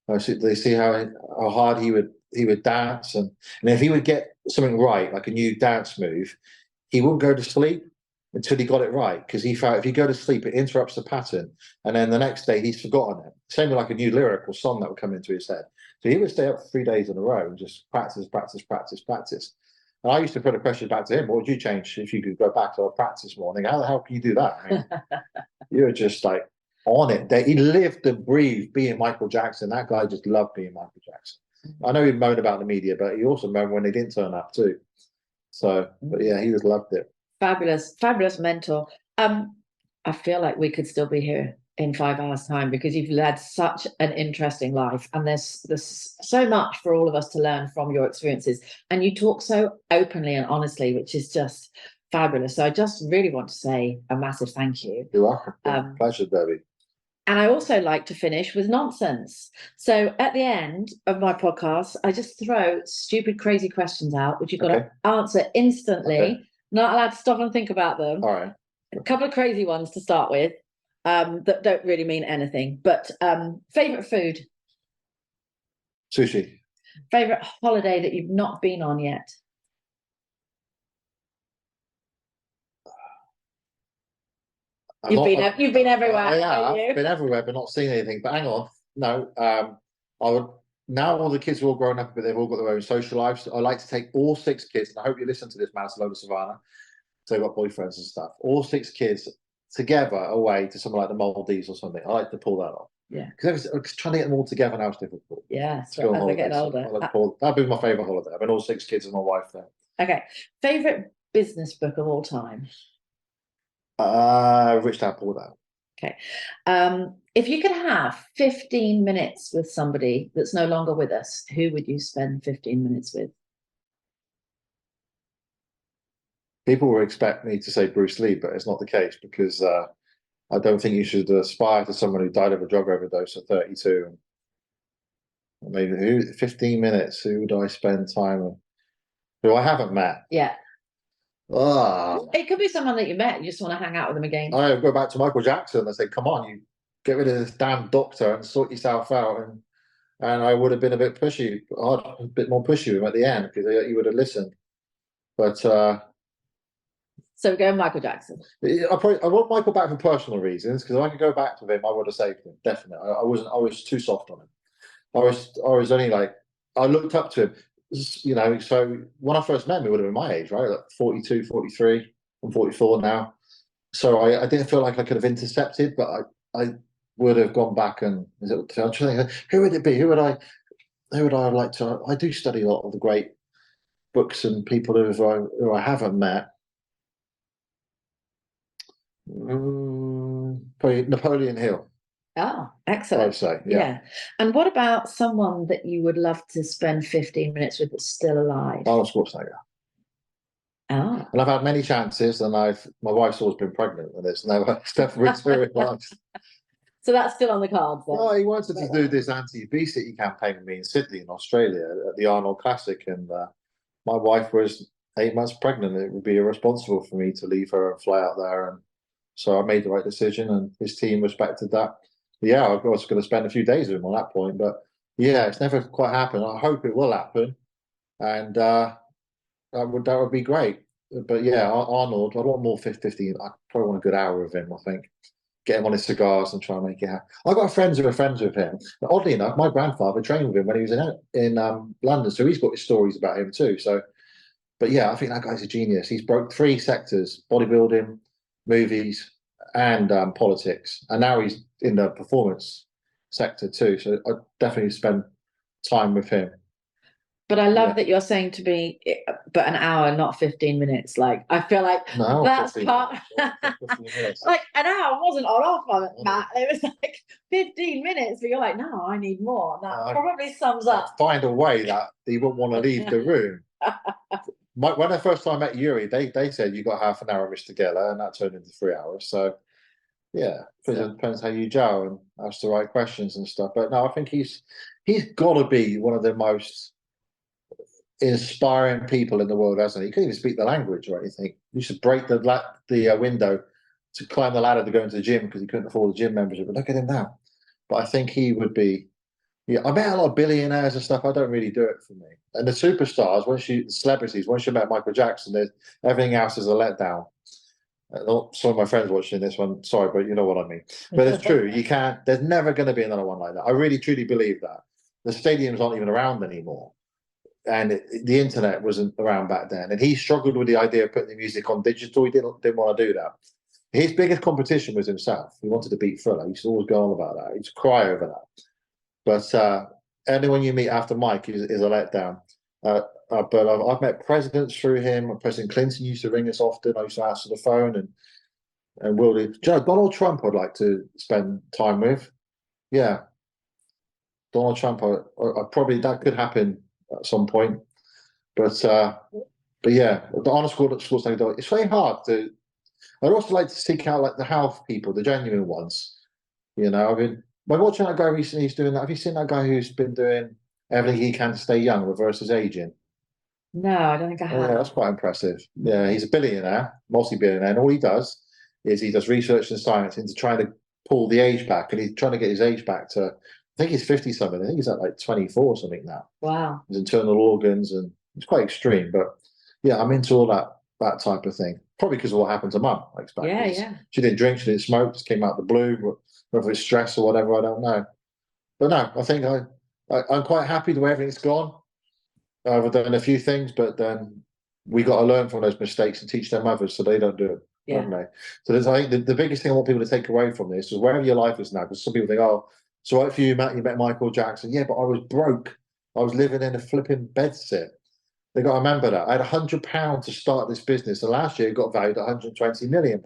They see how hard he would dance, and if he would get something right, like a new dance move, he wouldn't go to sleep until he got it right, because he felt if you go to sleep, it interrupts the pattern, and then the next day he's forgotten it. Same with like a new lyric or song that would come into his head. So he would stay up for 3 days in a row and just practice. And I used to put a question back to him: what would you change if you could go back to a practice morning? How the hell can you do that? I mean, you're just like on it. He lived and breathed being Michael Jackson. That guy just loved being Michael Jackson. I know he moaned about the media, but he also moaned when they didn't turn up too. So, but yeah, he just loved it. Fabulous mentor. I feel like we could still be here in 5 hours' time, because you've led such an interesting life, and there's so much for all of us to learn from your experiences. And you talk so openly and honestly, which is just fabulous. So I just really want to say a massive thank you. You're welcome. Pleasure, Debbie. And I also like to finish with nonsense. So at the end of my podcast, I just throw stupid, crazy questions out, which you've got to answer instantly. Okay. Not allowed to stop and think about them. All right. A couple of crazy ones to start with that don't really mean anything. But favourite food? Sushi. Favourite holiday that you've not been on yet? You've been everywhere. Yeah, I've been everywhere, but not seen anything. But hang on, no. I would now. All the kids are all grown up, but they've all got their own social lives. I like to take all 6 kids, and I hope you listen to this, Barnstaple, Savannah. So they've got boyfriends and stuff. All 6 kids together away to somewhere like the Maldives or something. I like to pull that off. Yeah, because trying to get them all together now is difficult. Yeah, so as they're getting older. That'd be my favourite holiday. I've been all 6 kids and my wife there. Okay, favourite business book of all time? Rich Dad Poor Dad. Okay. If you could have 15 minutes with somebody that's no longer with us, who would you spend 15 minutes with? People will expect me to say Bruce Lee, but it's not the case, because I don't think you should aspire to someone who died of a drug overdose at 32. And maybe 15 minutes, who would I spend time with? Who I haven't met? Yeah. Oh. It could be someone that you met. You just want to hang out with them again. I go back to Michael Jackson and say, come on, you get rid of this damn doctor and sort yourself out. And I would have been a bit pushy, a bit more pushy with him at the end, because he would have listened. But so we're going Michael Jackson. I want Michael back for personal reasons, because if I could go back to him, I would have saved him, definitely. I was too soft on him. I was only like, I looked up to him. You know, so when I first met him, he would have been my age, right? Like 42, 43. I'm 44 now. So I didn't feel like I could have intercepted, but I would have gone back and I'm trying to think, who would it be? Who would I like to? I do study a lot of the great books and people who I haven't met. Probably Napoleon Hill. Oh, excellent. I'd say, yeah. And what about someone that you would love to spend 15 minutes with that's still alive? Arnold Schwarzenegger. Oh. And I've had many chances, and my wife's always been pregnant, and it's never materialised. So that's still on the cards then? Well, he wanted to do this anti-obesity campaign with me in Sydney, in Australia, at the Arnold Classic, and my wife was 8 months pregnant. It would be irresponsible for me to leave her and fly out there, and so I made the right decision, and his team respected that. Yeah, I was going to spend a few days with him on that point, but yeah, it's never quite happened. I hope it will happen, and that would be great. But yeah, Arnold, I want more 15. I probably want a good hour with him. I think get him on his cigars and try and make it happen. I've got friends who are friends with him. But oddly enough, my grandfather trained with him when he was in London, so he's got his stories about him too. So But yeah, I think that guy's a genius. He's broke 3 sectors: bodybuilding, movies, and politics. And now he's in the performance sector too. So I definitely spend time with him. But I love Yeah. that you're saying to me, but an hour, not 15 minutes. Like, I feel like No, that's 15 part. minutes. 15 minutes. Like, an hour wasn't on off on it, Matt. It was like 15 minutes, but you're like, no, I need more. That probably sums up. Find a way that he wouldn't want to leave the room. When I first time met Yuri, they said you got half an hour, Mr. Geller, and that turned into 3 hours. So yeah, it depends how you gel and ask the right questions and stuff. But no, I think he's got to be one of the most inspiring people in the world, hasn't he? He couldn't even speak the language or anything. He used to break the window to climb the ladder to go into the gym because he couldn't afford the gym membership. But look at him now. But I think he would be. Yeah, I met a lot of billionaires and stuff. I don't really do it for me. And the superstars, celebrities, once you met Michael Jackson, everything else is a letdown. Some of my friends watching this one, sorry, but you know what I mean. But it's true. There's never going to be another one like that. I really, truly believe that. The stadiums aren't even around anymore. And the internet wasn't around back then. And he struggled with the idea of putting the music on digital. He didn't want to do that. His biggest competition was himself. He wanted to beat Thriller. He used to always go on about that. He used to cry over that. But anyone you meet after Mike is a letdown. But I've met presidents through him. President Clinton used to ring us often. I used to answer the phone and Willie. Donald Trump I'd like to spend time with. Yeah. Donald Trump, I probably, that could happen at some point. But yeah, the honest sports thing, it's very hard to. I'd also like to seek out like the health people, the genuine ones. You know, I mean, by watching that guy recently, he's doing that. Have you seen that guy who's been doing everything he can to stay young, reverse his aging? No, I don't think I have. Yeah, that's quite impressive. Yeah, he's a billionaire, multi-billionaire, and all he does is he does research and science into trying to pull the age back, and he's trying to get his age back to, I think he's 50-something. I think he's at like 24 or something now. Wow. His internal organs, and it's quite extreme. But yeah, I'm into all that type of thing. Probably because of what happened to Mum. I expect. Yeah. She didn't drink, she didn't smoke, just came out the blue, whether it's stress or whatever, I don't know. But no, I think I'm quite happy the way everything's gone. I've done a few things, but then we got to learn from those mistakes and teach them others so they don't do it. Yeah. Don't they? So I think the biggest thing I want people to take away from this is wherever your life is now, because some people think, oh, so right for you, Matt, you met Michael Jackson. Yeah, but I was broke. I was living in a flipping bedsit. They got to remember that. I had £100 to start this business, and last year it got valued at £120 million.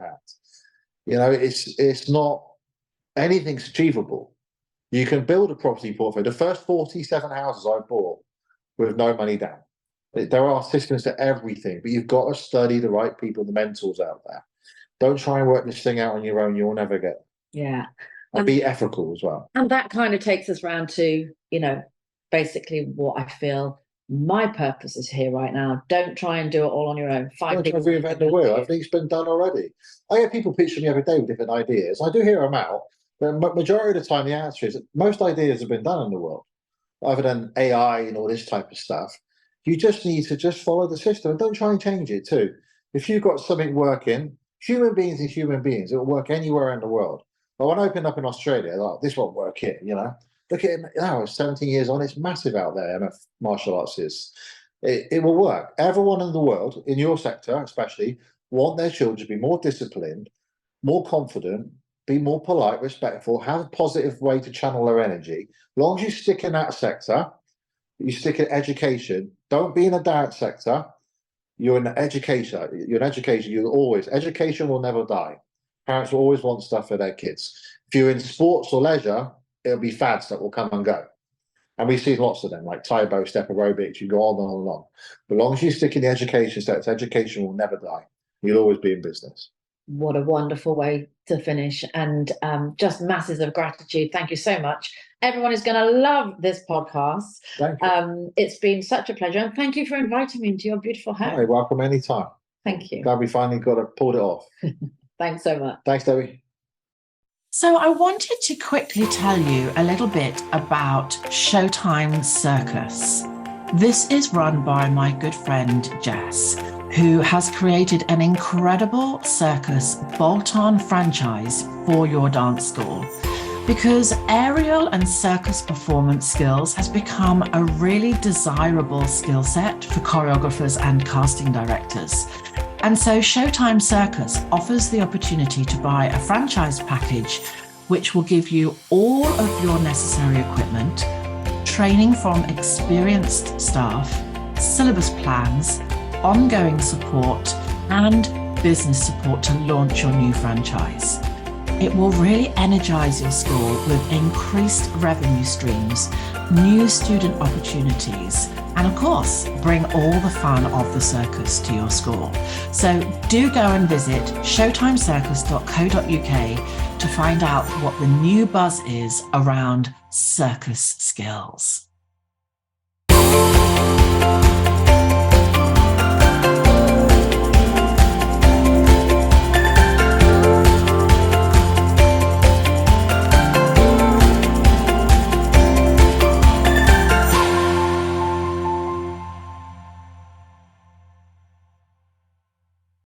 You know, it's not anything's achievable. You can build a property portfolio. The first 47 houses I bought with no money down. There are systems to everything, but you've got to study the right people, the mentors out there. Don't try and work this thing out on your own. You'll never get it. Yeah. And be ethical as well. And that kind of takes us round to, you know, basically what I feel my purpose is here right now. Don't try and do it all on your own. Don't try to reinvent the wheel. I think it's been done already. I get people pitching me every day with different ideas. I do hear them out, but majority of the time the answer is that most ideas have been done in the world, other than AI and all this type of stuff. You just need to just follow the system and don't try and change it too. If you've got something working, human beings are human beings. It will work anywhere in the world. But when I opened up in Australia, like, this won't work here, you know. Look at it now, 17 years on, it's massive out there, MF martial arts is. It will work. Everyone in the world, in your sector especially, want their children to be more disciplined, more confident, be more polite, respectful, have a positive way to channel their energy. As long as you stick in that sector, you stick in education, don't be in a dance sector, you're in education. You're in education, education will never die. Parents will always want stuff for their kids. If you're in sports or leisure, it'll be fads that will come and go. And we see lots of them, like Taibo, step aerobics, you go on and on and on. But as long as you stick in the education sector, education will never die. You'll always be in business. What a wonderful way to finish. And just masses of gratitude. Thank you so much. Everyone is going to love this podcast. Thank you. It's been such a pleasure. And thank you for inviting me into your beautiful home. You're welcome anytime. Thank you. Glad we finally pulled it off. Thanks so much. Thanks, Debbie. So I wanted to quickly tell you a little bit about Showtime Circus. This is run by my good friend Jess, who has created an incredible circus bolt-on franchise for your dance school. because aerial and circus performance skills has become a really desirable skill set for choreographers and casting directors. And so Showtime Circus offers the opportunity to buy a franchise package, which will give you all of your necessary equipment, training from experienced staff, syllabus plans, ongoing support, and business support to launch your new franchise. It will really energize your school with increased revenue streams, new student opportunities, and of course, bring all the fun of the circus to your school. So do go and visit showtimecircus.co.uk to find out what the new buzz is around circus skills.